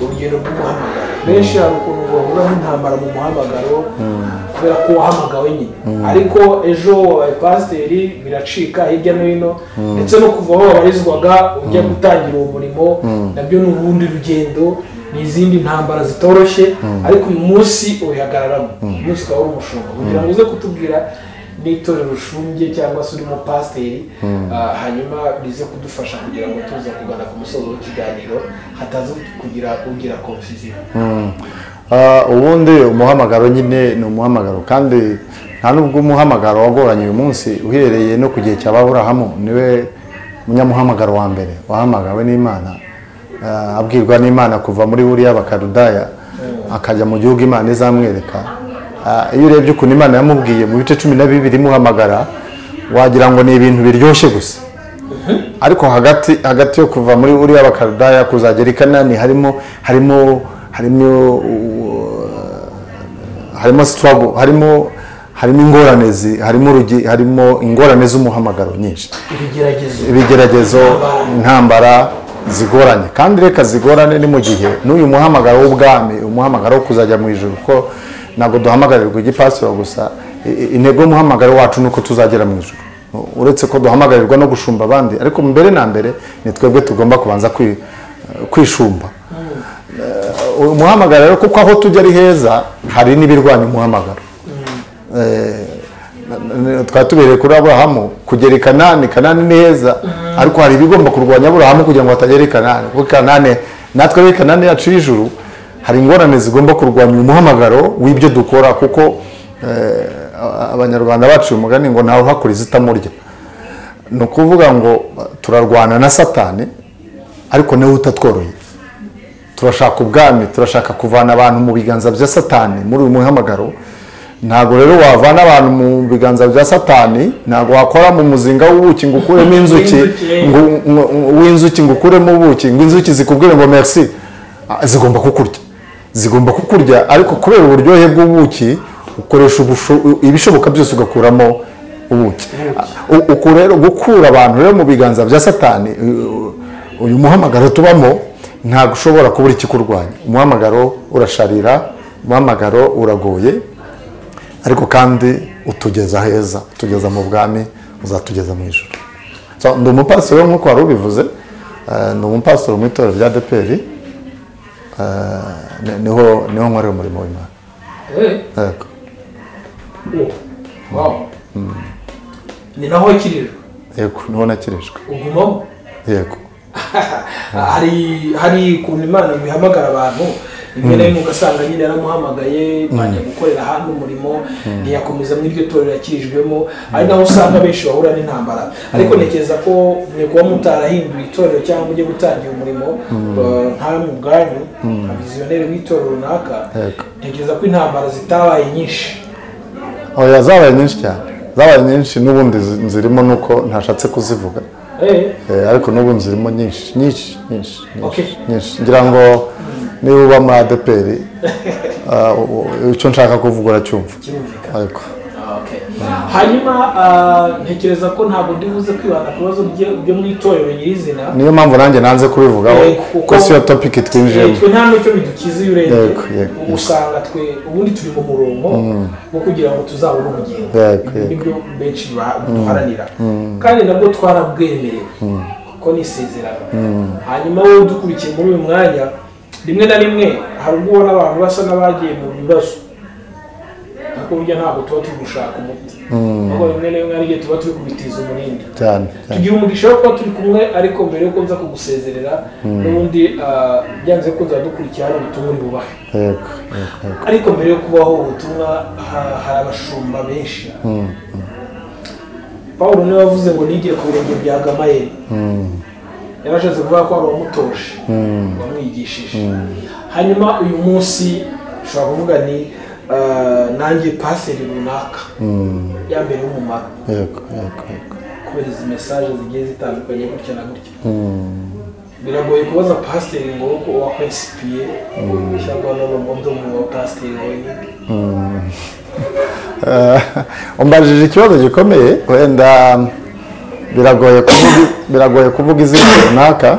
urugendo rwo guhamagara benshi hari ukuntu bahura n'intambara mu muhamagaro kubera ko wahamagawe nyine ariko ejo wabaye pasiteri biracika hirya no hino ndetse no kuva aho wabarizwaga ujya gutangira uwo murimo nabyo ni ubundi rugendo n'izindi ntambara zitoroshye ariko uyu munsi ubihagararamo umunsi ukaba uri umushumba kugira ngo uze kutubwira n'itorero ushumbye cyangwa se urimo pasiteri hanyuma bize kudufasha kugira ngo tuza kugana ku musozo w'ikiganiro hataza kugira confusion ubundi umuhamagaro nyine ni umuhamagaro kandi nta nubwo umuhamagaro wagoranye uyu munsi uhereye no ku gihe cya Aburahamu niwe munyamuhamagaro wa mbere wahamagawe n'Imana abwirwa n'Imana kuva muri Uriya Bakarudaya akajya mu gihugu Imana izamwereka iyo urebye ukuntu Imana yamubwiye mu bice 12 muhamagara wagira ngo ni ibintu biryoshye gusa ariko hagati yo kuva muri Uriya Bakarudaya kuzagera i Kanani harimo struggle harimo ingorane harimo ingorane z'umuhamagaro nyinshi ibigeragezo intambara zigoranye kandi reka zigorane ni mu gihe n'uyu muhamagaro w'ubwami umuhamagaro wo kuzajya mu ijuru ko nago duhamagarirwa igipasitoro gusa intego y'umuhamagaro wacu nuko tuzagera mu ijuru uretse ko duhamagarirwa no gushumba abandi ariko mbere na mbere ni twebwe tugomba kubanza kwishumba umuhamagaro rero kuko aho tujya ari heza hari n'ibirwanya umuhamagaro twatubereye kuri Aburahamu kugera i Kanani ni heza ariko hari ibigomba kurwanya Aburahamu kugira ngo atagera i Kanani kuko Kanani natwe ari Kanani yacu y'ijuru hari ingorane zigomba kurwanya umuhamagaro w'ibyo dukora kuko abanyarwanda baciye umugani ngo ntawe uhakora izitamurya ni ukuvuga ngo turarwana na Satani ariko nawe utatworoheye turashaka ubwami turashaka kuvana abantu mu biganza bya Satani muri uyu muhamagaro ntago rero wavana abantu mu biganza bya Satani ntago wakora mu muzinga w'ubuki ngo ukuremo inzuki w'inzuki ngo ukuremo ubuki ngo inzuki zikubwire ngo merci zigomba kukurya ariko kubera uburyohe bw'ubuki ukoresha ibishoboka byose ugakuramo ubuki uko rero gukura abantu rero mu biganza bya Satani uyu muhamagaro tubamo ntago ushobora kubura ikikurwanya umuhamagaro urasharira umuhamagaro uragoye ariko kandi utugeza heza utugeza mu bwami uzatugeza mu ijuru ndi umupasiteri nk'uko wari ubivuze ni umupasitoro mu itorero rya ADEPR, niho nkorera umurimo w'Imana. Yego. Wow. Ni naho wakirijwe? Yego, niho nakirijwe. Ugumamo? Yego. hari ukuntu Imana ibihamagara abantu rimwe na rimwe ugasanga nyine yaramuhamagaye bajya gukorera ahantu umurimo ntiyakomeza muri iryo torero yakirijwemo, ari naho usanga benshi bahura n'intambara. Ariko ntekereza ko mwe kuba mutarahinduye itorero cyangwa mujye gutangira umurimo nta mu bwanyu nka vizioneri w'itorero runaka, ntekereza ko intambara zitabaye nyinshi. Oya, zabaye nyinshi cyane, zabaye nyinshi, n'ubundi nzirimo nuko ntashatse kuzivuga. Ariko n'ubu nzirimo nyinshi. Ngira ngo niba uba muri ADEPR icyo nshaka kuvuga uracyumva. Ariko hanyuma ntekereza ko ntabwo ndibuze kwibanda ku bibazo byo mu itorero nyirizina, niyo mpamvu nanjye nanze kubivugaho kuko siyo topic twinjiyemo. Twe nta n'icyo bidukiza iyo urebye, usanga twe ubundi turi mu murongo wo kugira ngo tuzabone ubugingo, nibyo benshi duharanira kandi nabwo twarabwemerewe kuko ni isezerano. Hanyuma wowe udukurikiye muri uyu mwanya, rimwe na rimwe hari ubwo ubona abantu basa n'abagiye mu bibazo, ariko burya ntabwo tuba turi gushaka umuti, ahubwo rimwe na rimwe hari igihe tuba turi kubitiza umurindi. Tugira umugisha wo kuba turi kumwe, ariko mbere yuko nza kugusezerera n'ubundi byanze ko nzadukurikira hari ubutumwa uri bubahe. Ariko mbere yo kubaho ubutumwa hari abashumba benshi. Pawulo niwe wavuze ngo nigiye ku birenge bya Gamayeli, yarashatse kuvuga ko ari uwamutoje wamwigishije. Hanyuma uyu munsi ushobora kuvuga ni nanjye paseri runaka yambere umumaro kubera izi mesaje zigiye zitandukanye gutya na gutya. Biragoye kubaza pasiteri ngo uko wakwesipiye cyangwa n'umumodo mu pasiteri wenyine. Umbajije ikibazo gikomeye, wenda biragoye kuvuga izina runaka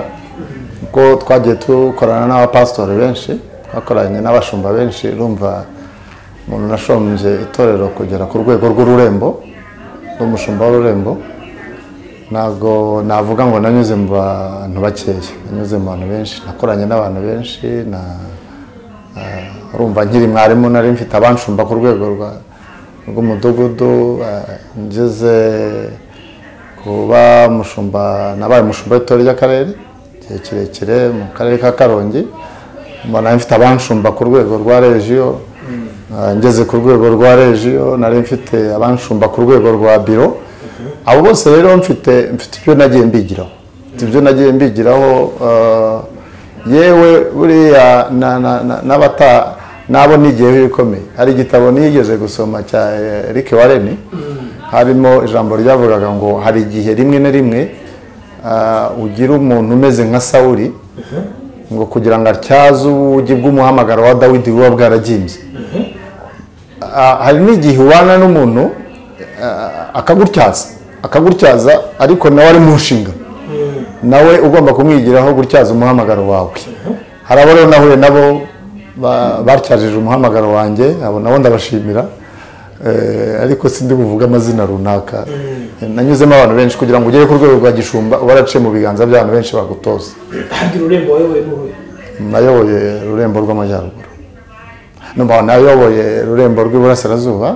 kuko twagiye dukorana n'abapasitori benshi, twakoranye n'abashumba benshi. Urumva umuntu nashombye itorero kugera ku rwego rw'ururembo, n'umushumba w'ururembo, ntabwo navuga ngo nanyuze mu bantu bakeya, nanyuze mu bantu benshi, nakoranye n'abantu benshi. Urumva nkiri mwarimu nari mfite abanshumba ku rwego rw'umudugudu, ngeze kuba mushumba, nabaye umushumba w'itorero ry'akarere igihe kirekire mu karere ka Karongi. Nari mfite abanshumba ku rwego rwa regiyo, ngeze ku rwego rwa regiyo nari mfite abanshumba ku rwego rwa biro. Abo bose rero mfite ibyo nagiye mbigiraho, yewe buriya nabo nigiyeho ibikomeye. Hari igitabo nigeze gusoma cya Rick Warren, harimo ijambo ryavugaga ngo hari igihe rimwe na rimwe ugira umuntu umeze nka Sawuli ngo kugira ngo atyaze ubugi bw'umuhamagaro wa Dawidi buba bwaragimbye. Hari n'igihe ubana n'umuntu akagutyaza ariko nawe ari mu nshinga, nawe ugomba kumwigiraho gutyaza umuhamagaro wawe. Hari abo rero nahuye nabo batyajije umuhamagaro wanjye, abo nabo ndabashimira, ariko sindi buvuga amazina runaka. Nanyuzemo abantu benshi kugira ngo ugere ku rwego rwa gishumba, waraciye mu biganza by'abantu benshi bagutoza. Nayoboye Rurembo rw'Amajyaruguru, nayoboye Rurembo rw'Iburasirazuba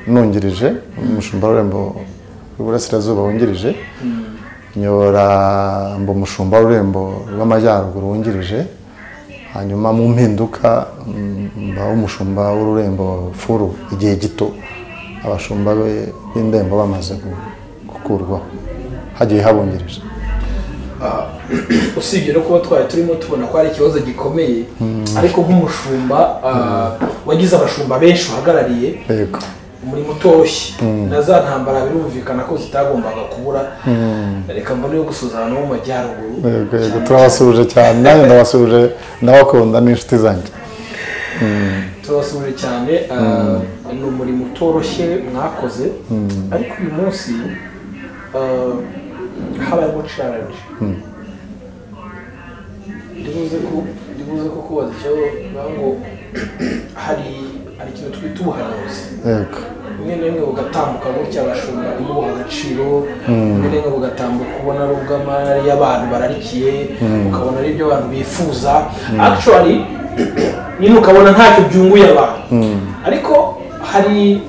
nungirije, umushumba Rurembo rw'Iburasirazuba wungirije, nyobora mba umushumba Rurembo rw'Amajyaruguru wungirije. Hanyuma mu mpinduka mba umushumba w'Ururembo Furu igihe gito, abashumba b'Indembo bamaze gukurwaho, hagiye habungirije. Usibye no kuba twari turimo tubona ko ari ikibazo gikomeye, ariko nk'umushumba wagize abashumba benshi uhagarariye, umurimo utoroshye na za ntambara birumvikana ko zitagombaga kubura. Reka mbone yo gusuza abantu mu Majyaruguru. Turabasuje cyane, nanjye ndabasuje, ndabakunda n'inshuti zanjye. Turabasuje cyane, ni umurimo utoroshye mwakoze, ariko uyu munsi habayeho challenge. Ndibuze ko kubaza icyo ngo hari ikintu twita ubuhanuzi. rimwe na rimwe bugatambuka gutya abashumba ntibuha agaciro rimwe na rimwe bugatambuka ubona ari ubw'amari y'abantu bararikiye ukabona ari ibyo abantu bifuza actually nyine ukabona ntacyo byunguye abantu ariko hari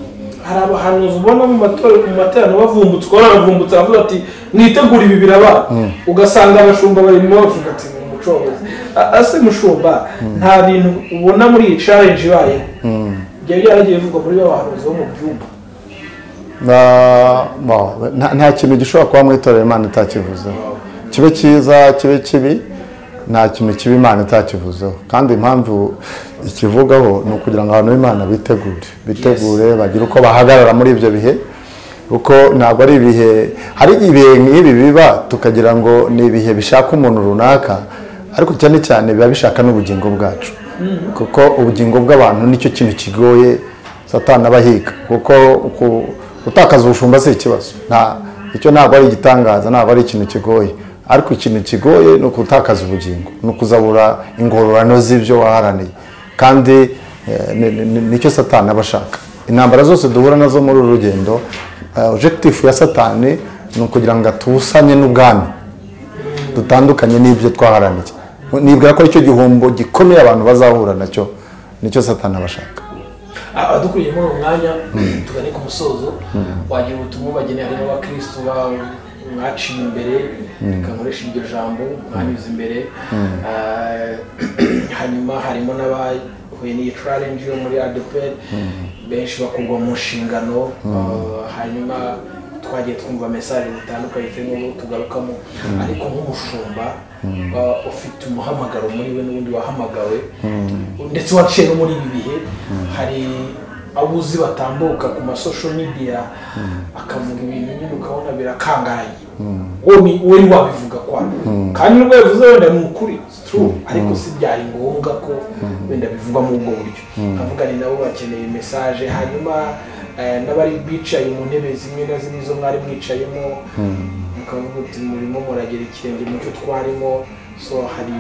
abahanuzi ubona mu materaniro bavumbutse ukabona bavumbutse avuga ati mwitegura ibi biraba ugasanga abashumba barimo bavuga ati umucobozi ase mushumba nta bintu ubona muri iyi challenge ibaye byari byaragiye bivugwa muri abahanuzi bo mu byumba nta kintu gishobora kuba mu itorero Imana itakivuzeho kibe cyiza kibe kibi nta kintu kibi Imana itakivuzeho kandi impamvu ikivugaho ni ukugira ngo abantu b'Imana bitegure bagire uko bahagarara muri ibyo bihe kuko ntabwo ari ibihe hari ibihe nk'ibi biba tukagira ngo ni ibihe bishaka umuntu runaka ariko cyane cyane biba bishaka n'ubugingo bwacu kuko ubugingo bw'abantu nicyo kintu kigoye Satani abahiga kuko gutakaza ubushumba si ikibazo icyo ntabwo ari igitangaza ntabwo ari ikintu kigoye ariko ikintu kigoye ni ukutakaza ubugingo ni ukuzabura ingororano z'ibyo waharaniye kandi nicyo Satani aba ashaka intambara zose duhura nazo muri uru rugendo objectif ya Satani ni ukugira ngo atusanye n'ubwami dutandukanye n'ibyo twaharaniye nibwira ko icyo gihombo gikomeye abantu bazahura nacyo nicyo Satani aba ashaka abadukuriye muri uwo mwanya tugane ku musozo wagira ubutumwa bageneye harimo abakristo mwaciye imbere kankoresha iryo jambo mwanyuze imbere hanyuma harimo n'abahuye n'iyi challenge yo muri ADEPR benshi bakurwa mu nshingano hanyuma twagiye twumva message zitandukanye turimo tugarukamo ariko nk'umushumba ufite umuhamagaro muri we n'ubundi wahamagawe ndetse waciye no muri ibi bihe hari abuzi batambuka ku social media akavuga ibintu nyine ukabona birakangaraye wowe wabivuga kwa kandi nubwo yavuze wenda ni ukuri true ariko si byari ngombwa ko wenda bivugwa mu ubwo buryo avuga ni nabo bakeneye message hanyuma n'abari bicaye mu ntebe zimwe na zimwe zo mwari mwicayemo mukavuga uti murimo muragera ikirenge mu cyo twarimo so hari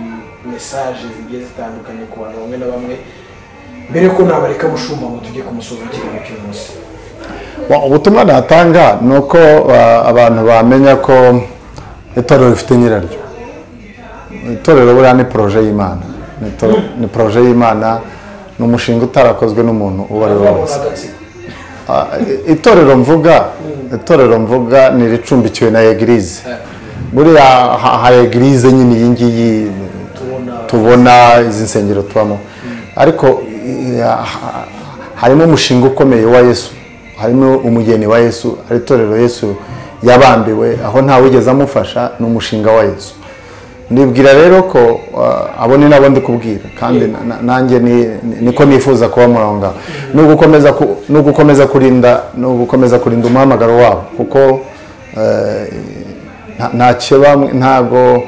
message zigiye zitandukanye ku bantu bamwe na bamwe mbere ko nabareka mushumba ngo tujye kumusoza ikiganiro cy'umunsi ubutumwa natanga ni uko abantu bamenya ko itorero rifite nyiraryo itorero buriya ni projet y'Imana ni projet y'Imana ni umushinga utarakozwe n'umuntu uwo ari we wese itorero mvuga ni ricumbikiwe na eglise buriya ha eglise nyine iyi ngiyi tubona izi nsengero tubamo ariko harimo umushinga ukomeye wa Yesu harimo umugeni wa Yesu ari itorero Yesu yabambiwe aho nta wigeze amufasha ni umushinga wa Yesu nibwira rero ko abone nabo ndi kubwira kandi nanjye niko nifuza kuba muronga no gukomeza kurinda umuhamagaro wabo kuko nta kiba ntago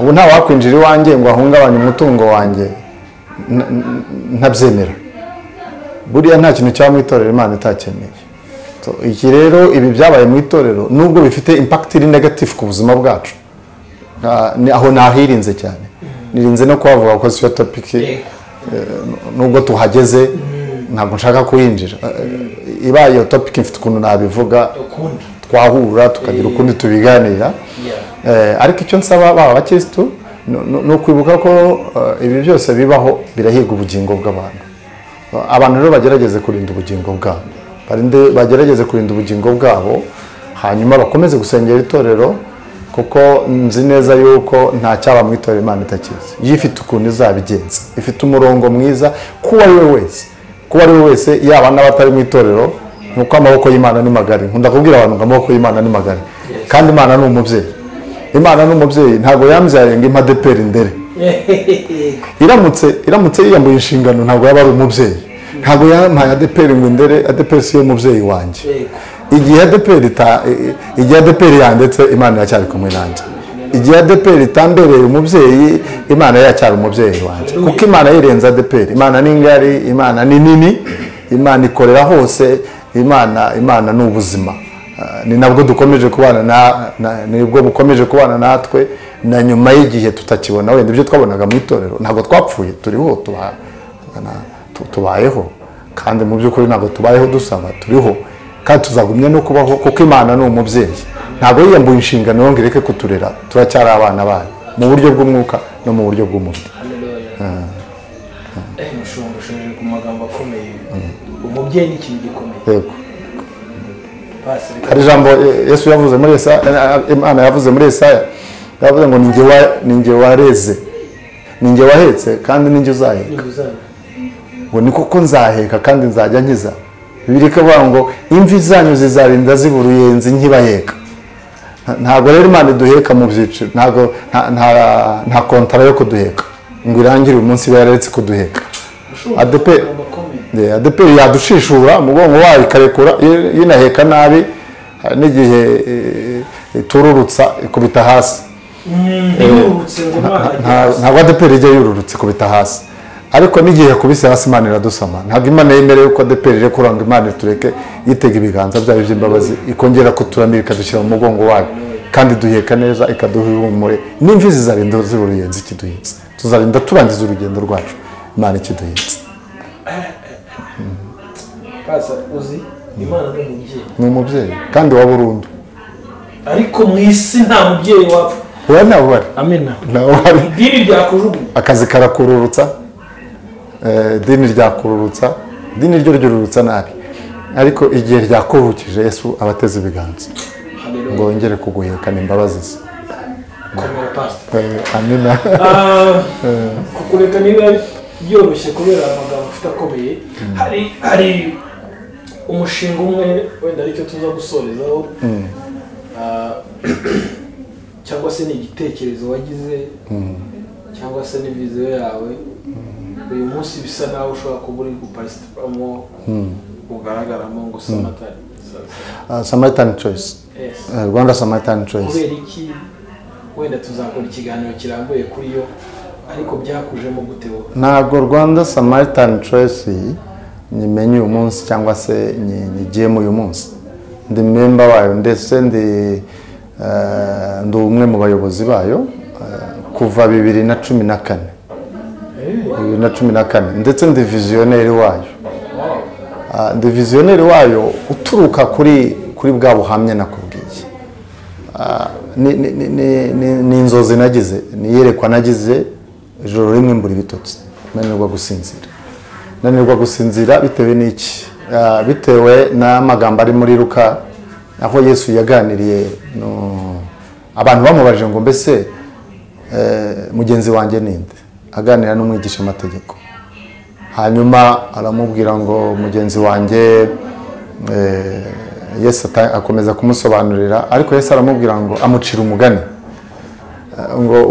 ubu nta wakwinjira iwanjye ngo ahungabanye umutungo wanjye ntabyemera buriya nta kintu cyaba mu itorero Imana itakeneye iki rero ibi byabaye mu itorero nubwo bifite impact iri negative ku buzima bwacu aho nahirinze cyane nirinze no kubavuga ko siyo topic nubwo tuhageze ntabwo nshaka kuyinjira ibaye iyo topic ifite ukuntu nabivuga twahura tukagira ukundi tubiganira ariko icyo nsaba baba bakristo no kwibuka ko ibi byose bibaho birahiga ubugingo bw'abantu abantu rero bagerageze kurinda ubugingo bwabo bagerageze kurinda ubugingo bwabo hanyuma bakomeze gusengera itorero kuko nzi neza yuko nta cyaba mu itorero Imana itakizi yifite ukuntu izabigenza ifite umurongo mwiza kuba ari we wese yaba n'abatari mu itorero nuko amaboko y'Imana ni magari nkunda kubwira abantu ngo amaboko y'Imana ni magari kandi Imana ni umubyeyi Imana ni umubyeyi ntabwo yambyaye ngo ADEPR indere iramutse yiyambuye inshingano ntabwo yaba ari umubyeyi ntabwo yampaye ADEPR ngo indere ADEPR si yo mubyeyi wanjye igihe ADEPR yandetse Imana yacyari kumwe nanjye igihe ADEPR itambereye umubyeyi Imana yacyari umubyeyi wanjye kuko Imana yirenza ADEPR Imana ni ngari Imana ni nini Imana ikorera hose Imana ni ubuzima ni nabwo dukomeje kubana nibwo bukomeje kubana natwe na nyuma y'igihe tutakibona wenda ibyo twabonaga mu itorero ntabwo twapfuye turiho tubayeho kandi mu by'ukuri ntabwo tubayeho dusaba turiho kandi tuzagumya no kubaho kuko Imana ni umubyeyi ntabwo yiyambuye inshingano ngo ireke kuturera turacyari abana bayo mu buryo bw'umwuka no mu buryo bw'umubiri mushumbushije ku magambo akomeye umubyeyi ni ikintu gikomeye yego hari ijambo Yesu yavuze muri Yesaya Imana yavuze muri Yesaya yavuze ngo ninjye wareze ninjye wahetse kandi ninjye uzaheka ngo ni koko nzaheka kandi nzajya nkiza Bibiliya ikavuga ngo imvi zanyu zizarinda ziba uruyenzi nkibaheka ntabwo rero Imana iduheka mu byiciro ntabwo nta kontara yo kuduheka ngo irangire uyu munsi yaretse kuduheka ADEPR yadushishura umugongo wayo ikarekura yinaheka nabi n'igihe itururutsa ikubita hasi ntabwo ADEPR ijya yururutse ikubita hasi ariko n'igihe yakubise hasi Imana iradusama ntabwo Imana yemereye ko ADEPR ije kuranga Imana tureke yitega ibiganza byayo by'imbabazi ikongera kuturamira ikadushyira mu mugongo wayo kandi duheka neza ikaduha ihumure n'imvi zizarinda ziba uruyenzi ikiduhetse tuzarinda turangiza urugendo rwacu Imana ikiduhetse uzi Imana ni umubyeyi kandi wa burundu ariko mu isi nta mubyeyi wapfa nawe uhari amena idini ryakujugunya akazi karakururutsa idini ryakururutsa idini ryo ryururutsa nabi ariko igihe ryakuhukije Yesu abateze ibiganza ngo wongere kuguhekana imbabazi ze amena kukureka niba byoroshye kubera amagambo ufite akomeye hari umushinga umwe wenda aricyo tuza gusorezaho cyangwa se ni igitekerezo wagize cyangwa se ni viziyo yawe uyu munsi bisa naho ushobora kuba uri guparticipamo ugaragaramo ngo Samaritan Choice Rwanda Samaritan Choice kubera iki wenda tuzakora ikiganiro kirambuye kuri yo ariko byakujemo gute wowe ntabwo Rwanda Samaritan Choice nyimenye uyu munsi cyangwa se nyigiyemo uyu munsi ndi member wayo ndetse ndi umwe mu bayobozi bayo kuva 2014 ndetse ndi visionnaire wayo ndi visionnaire wayo uturuka kuri bwa buhamya nakubwiye ni inzozi nagize niyerekwa nagize ijoro rimwe mbura ibitotsi nanirwa gusinzira bitewe n'iki bitewe n'amagambo ari muri Luka aho Yesu yaganiriye abantu bamubajije ngo mbese mugenzi wanjye ninde aganira n'umwigisha amategeko hanyuma aramubwira ngo mugenzi wanjye Yesu akomeza kumusobanurira ariko Yesu aramubwira ngo amucira umugani ngo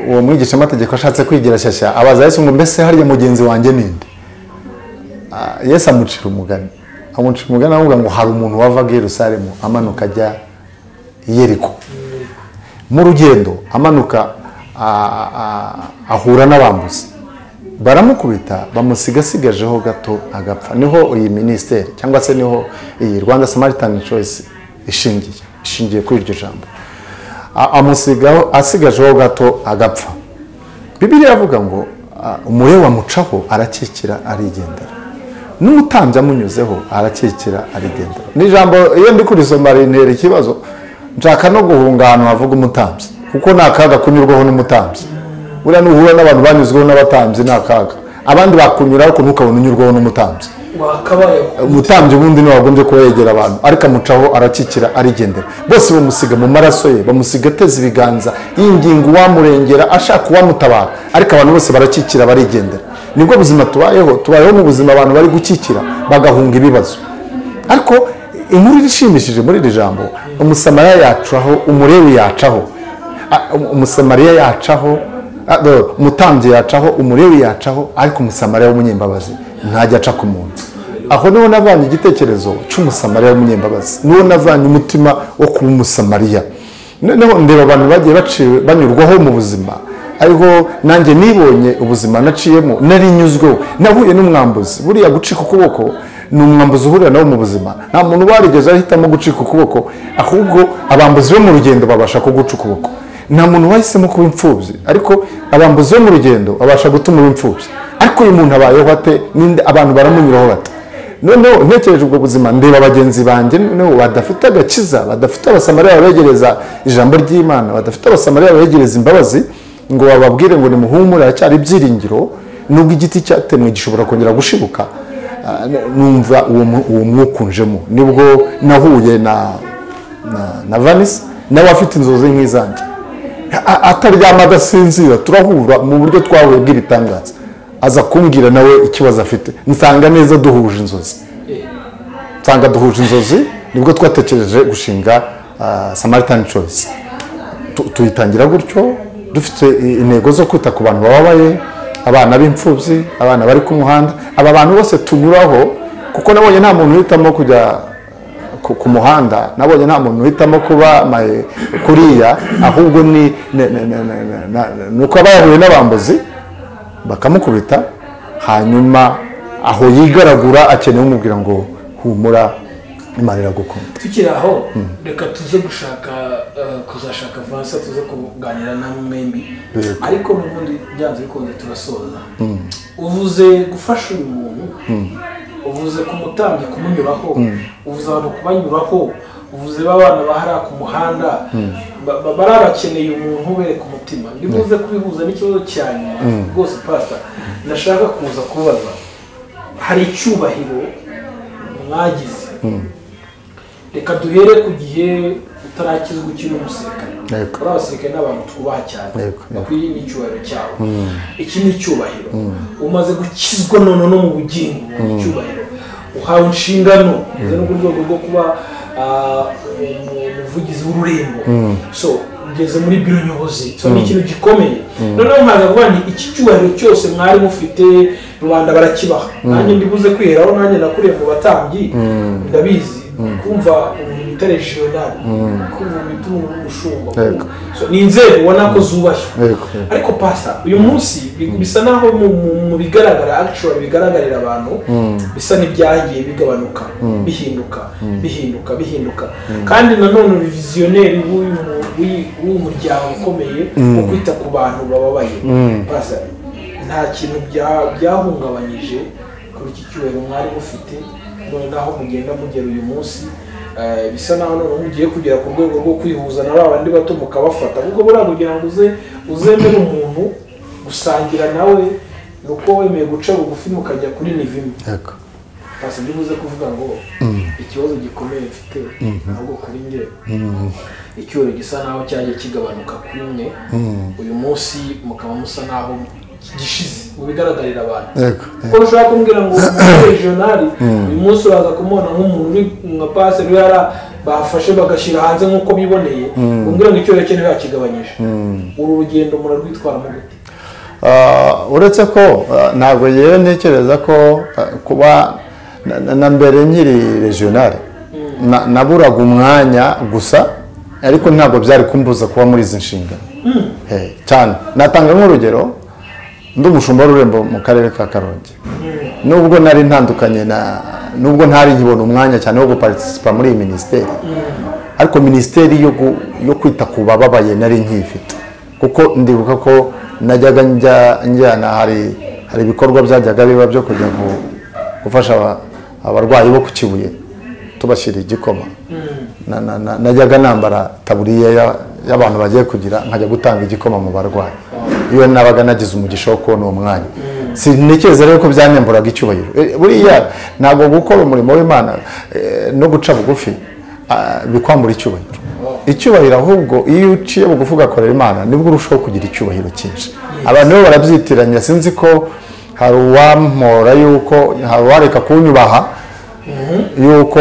uwo mwigisha amategeko ashatse kwigira shyashya abaza Yesu ngo mbese harya mugenzi wanjye ninde Yesu amucira umugani avuga ngo hari umuntu wavaga i Yerusalemu amanuka ajya i Yeriko mu rugendo amanuka ahura n'abambuzi baramukubita bamusigasigajeho gato agapfa niho iyi ministeri cyangwa se niho iyi Rwanda Samaritan Choice ishingiye kuri iryo jambo asigajeho gato agapfa Bibiliya yavuga ngo umure wamucaho arakikira arigendera n'umutambyi amunyuzeho arakikira arigendera ni jambo iyo ndi kurisoma rintera ikibazo nshaka no guhunga ahantu havuga umutambyi kuko nakaga kunyurwaho n'umutambyi buriya nuhura n'abantu banyuzweho n'abatambyi nakaga abandi bakunyuraho ko ntukabona unyurwaho n'umutambyi umutambyi ubundi niwe wagombye kuba yegera abantu ariko amucaho arakikira arigendera bose bamusiga mu maraso ye bamusiga ateze ibiganza yinginga uwamurengera ashaka uwamutabara ariko abantu bose barakikira barigendera nibwo buzima tubayeho mu buzima abantu bari gukikira bagahunga ibibazo ariko inkuru ishimishije muri iri jambo umusamariya yacaho umurewi yacaho umusamariya yacaho umutambyi yacaho umurewi yacaho ariko umusamariya w'umunyembabazi ntajya aca ku muntu aho niho navanye igitekerezo cy'umusamariya w'umunyembabazi niho navanye umutima wo kuba umusamariya noneho ndeba abantu bagiye banyurwaho mu buzima ariko nanjye nibonye ubuzima naciyemo nari nyuzweho nahuye n'umwambuzi buriya gucika ukuboko ni umwambuzi uhurira nawe mu buzima nta muntu warigeze ahitamo gucika ukuboko ahubwo abambuzi bo mu rugendo babasha kuguca ukuboko nta muntu wahisemo kuba imfubyi ariko abambuzi bo mu rugendo babasha gutuma uba imfubyi ariko uyu muntu abayeho ate abantu baramunyuraho bate noneho ntekereje ubwo buzima ndeba bagenzi banjye noneho badafite agakiza, badafite abasamariya babegereza ijambo ry'Imana, badafite abasamariya babegereza imbabazi ngo bababwire ngo nimuhumure haracyari ibyiringiro nubwo igiti cyatemwe gishobora kongera gushibuka. Numva uwo mwuka unjemo nibwo nahuye na Vanessa nawe afite inzozi nk'izanjye, ataryama adasinzira, turahura mu buryo twahuye bw'ibitangaza, aza kumbwira nawe ikibazo afite, nsanga neza duhuje inzozi, nibwo twatekereje gushinga Samaritan Choice. Tuyitangira gutyo dufite intego zo kwita ku bantu bababaye, abana b'imfubyi, abana bari ku muhanda, aba bantu bose tunyuraho, kuko nabonye nta muntu uhitamo kujya ku muhanda, nabonye nta muntu uhitamo kuba kuriya, ahubwo ni uko aba yahuye n'abambuzi bakamukubita, hanyuma aho yigaragura akeneye umubwira ngo humura Imana iragukunda. Tukiri aho reka tuze kuzashaka Vanessa tuze kuganira na mwembi, ariko n'ubundi byanze bikunze turasoza. Uvuze gufasha uyu muntu, uvuze kumutambya kumunyuraho, uvuze abantu kubanyuraho, uvuze babana bahara ku muhanda barabakeneye umuntu ubereka umutima. Ndibuze kubihuza n'ikibazo cyane rwose pastor, ndashaka kuza kubaza, hari icyubahiro mwagize, reka duhere ku gihe utarakizwa ukiri umusirikare. Kuri abasirikare n'abantu twubaha cyane, bakwiye n'icyubahiro cyabo. Iki ni icyubahiro. Umaze gukizwa none no mu bugingo, icyubahiro uhawe inshingano no ku rwego rwo kuba umuvugizi w'ururembo, so ugeze muri biro nyobozi, so ni ikintu gikomeye. Noneho nkaza kuvuga nti iki cyubahiro cyose mwari mufite rubanda barakibaha, nanjye ndibuze kwiheraho, nanjye nakuriye mu batambyi ndabizi, kumva bita regional, kumva bita umushumba, ni inzego ubona ko zubashywe. Ariko pastor uyu munsi bisa naho mu bigaragara actually bigaragarira abantu bisa n'ibyagiye bigabanuka, bihinduka, kandi nanone visionnaire w'uyu muryango ukomeye wo kwita ku bantu bababaye. Pastor, nta kintu byahungabanyije kuri iki cyubahiro mwari mufite, naho mugenda mugera uyu munsi, bisa naho none mugiye kugera ku rwego rwo kwihuza na babandi bato mukabafata, kuko buriya kugira ngo uzemere umuntu gusangira nawe nuko wemeye guca bugufi mukajya kuri nivimo. Pasi ndibuze kuvuga ngo ikibazo gikomeye mfite ahubwo kuri nge icyoro gisa naho cyaje kigabanuka kuri mwe, uyu munsi mukaba musa naho gishize mu bigaragarira abantu. Kuko ushobora kumbwira ngo regional uyu munsi uraza kumubona nk'umuntu nka Pastor yara bafashe bagashyira hanze nk'uko biboneye, umbwira ngo icyoro cye ntakigabanyije. Uru rugendo murarwitwara mu gute? Uretse ko ntabwo yewe ntekereza ko kuba na mbere nkiri regional naburaga umwanya gusa, ariko ntabwo byari kumbuza kuba muri izi nshingano cyane. Natanga nk'urugero, ndi umushumba w'ururembo mu karere ka Karongi, nubwo nari ntandukanye nubwo ntari nkibona umwanya cyane wo guparticipa muri iyi ministeri, ariko ministeri yo kwita ku bababaye nari nkifite, kuko ndibuka ko najyaga njyana hari ibikorwa byajyaga biba byo kujya gufasha abarwayi bo ku Kibuye tubashyira igikoma. Najyaga nambara taburiya y'abantu bagiye kugira, nkajya gutanga igikoma mu barwayi iyo nabaga nagize umugisha wo kubona uwo mwanya. Sintekereza rero ko byanyamburaga icyubahiro. Buriya ntabwo gukora umurimo w'Imana no guca bugufi bikwambura icyubahiro. Icyubahiro ahubwo iyo uciye bugufi ugakorera Imana nibwo urushaho kugira icyubahiro cyinshi. Abantu bo barabyitiranya, sinzi ko hari uwampora yuko hari uwareka kunyubaha yuko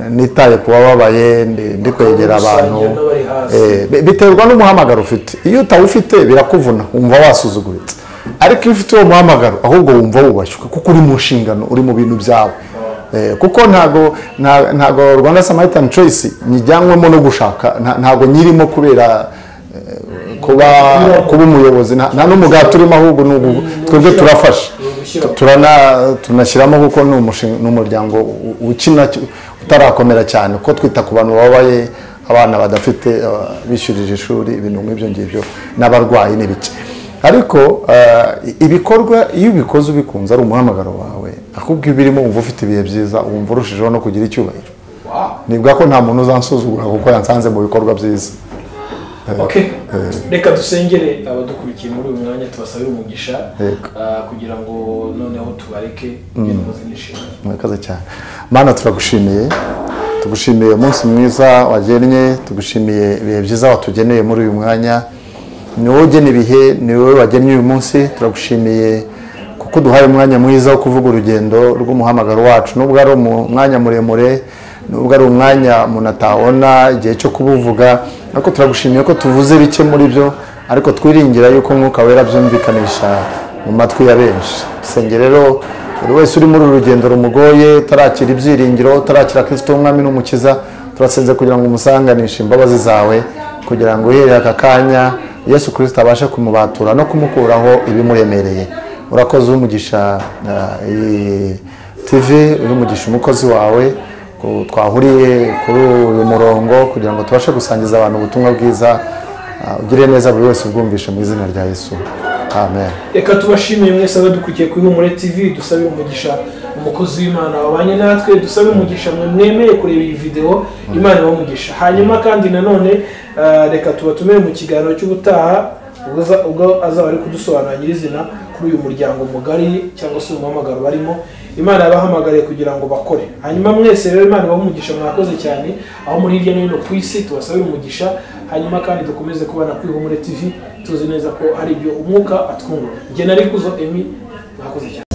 nitaye kuba babaye ndi kwegera abantu. Biterwa n'umuhamagaro ufite. Iyo utawufite birakuvuna, wumva wasuzuguritse. Ariko iyo ufite uwo muhamagaro ahubwo wumva wubashywe, kuko uri mu nshingano, uri mu bintu byawe. Kuko ntago Rwanda Samaritan Choice nyijyanwemo no gushaka, ntago nyirimo kubera kuba umuyobozi, nta n'umugati turimo, ahubwo twebwe turafasha, tunashyiramo kuko ni umuryango ukina utarakomera cyane, ko twita ku bantu babaye, abana badafite bishyurije ishuri, ibintu nk'ibyo ngibyo, n'abarwayi n'ibiki. Ariko ibikorwa iyo ubikoze ubikunze ari umuhamagaro wawe, ahubwo ibirimo wumva ufite ibihe byiza wumva urushijeho no kugira icyubahiro. Nibwa ko nta muntu uzansuzugura kuko yansanze mu bikorwa byiza. Okay, reka dusengere abadukurikiye muri uyu mwanya tubasabire umugisha kugira ngo noneho tubareke ibintu byinshi. Mwakaze cyane. Mana turagushimiye. Tugushimiye umunsi mwiza wagennye, tugushimiye ibihe byiza watugeneye muri uyu mwanya. Ni wowe ugena ibihe, ni wowe wagennye uyu munsi. Turagushimiye kuko duhaye umwanya mwiza wo kuvuga urugendo rw'umuhamagaro wacu. Nubwo ari umwanya muremure, nubwo ari umwanya umuntu atabona igihe cyo kubuvuga, ariko turagushimiye ko tuvuze bike muri byo, ariko twiringira yuko Mwuka Wera byumvikanisha mu matwi ya benshi. Dusenge rero buri wese uri muri uru rugendo rumugoye, tarakira ibyiringiro, tarakira Kristo umwami n'umukiza, turasenze kugira ngo umusanganishe imbabazi zawe, kugira ngo uhereye aka kanya Yesu Kristo abashe kumubatura no kumukuraho ibimuremereye. Urakoze umugisha TV, uri umugisha umukozi wawe, twahuriye kuri uyu murongo kugira ngo tubashe gusangiza abantu ubutumwa bwiza. Ugire neza buri wese ubwumvishe mu izina rya Yesu. Amen. Reka tubashimiye mwese abadukurikiye kuri Ihumure TV, dusabe umugisha umukozi w'Imana wabanye natwe, dusabe umugisha mwemeye kureba iyi video, Imana ibamugisha. Hanyuma kandi nanone reka tubatumire mu kiganiro cy'ubutaha ubwo azaba ari kudusobanurira nyirizina kuri uyu muryango mugari cyangwa se umuhamagaro barimo. Imana yabahamagariye kugira ngo bakore. Hanyuma mwese rero Imana ibamugisha, mwakoze cyane aho muri hirya no hino ku isi, tubasabire umugisha. Hanyuma kandi dukomeze kubana kuri Ihumure TV, tuzi neza ko hari ibyo umwuka atwungura. Nge nari Kuzo Emmy, mwakoze cyane.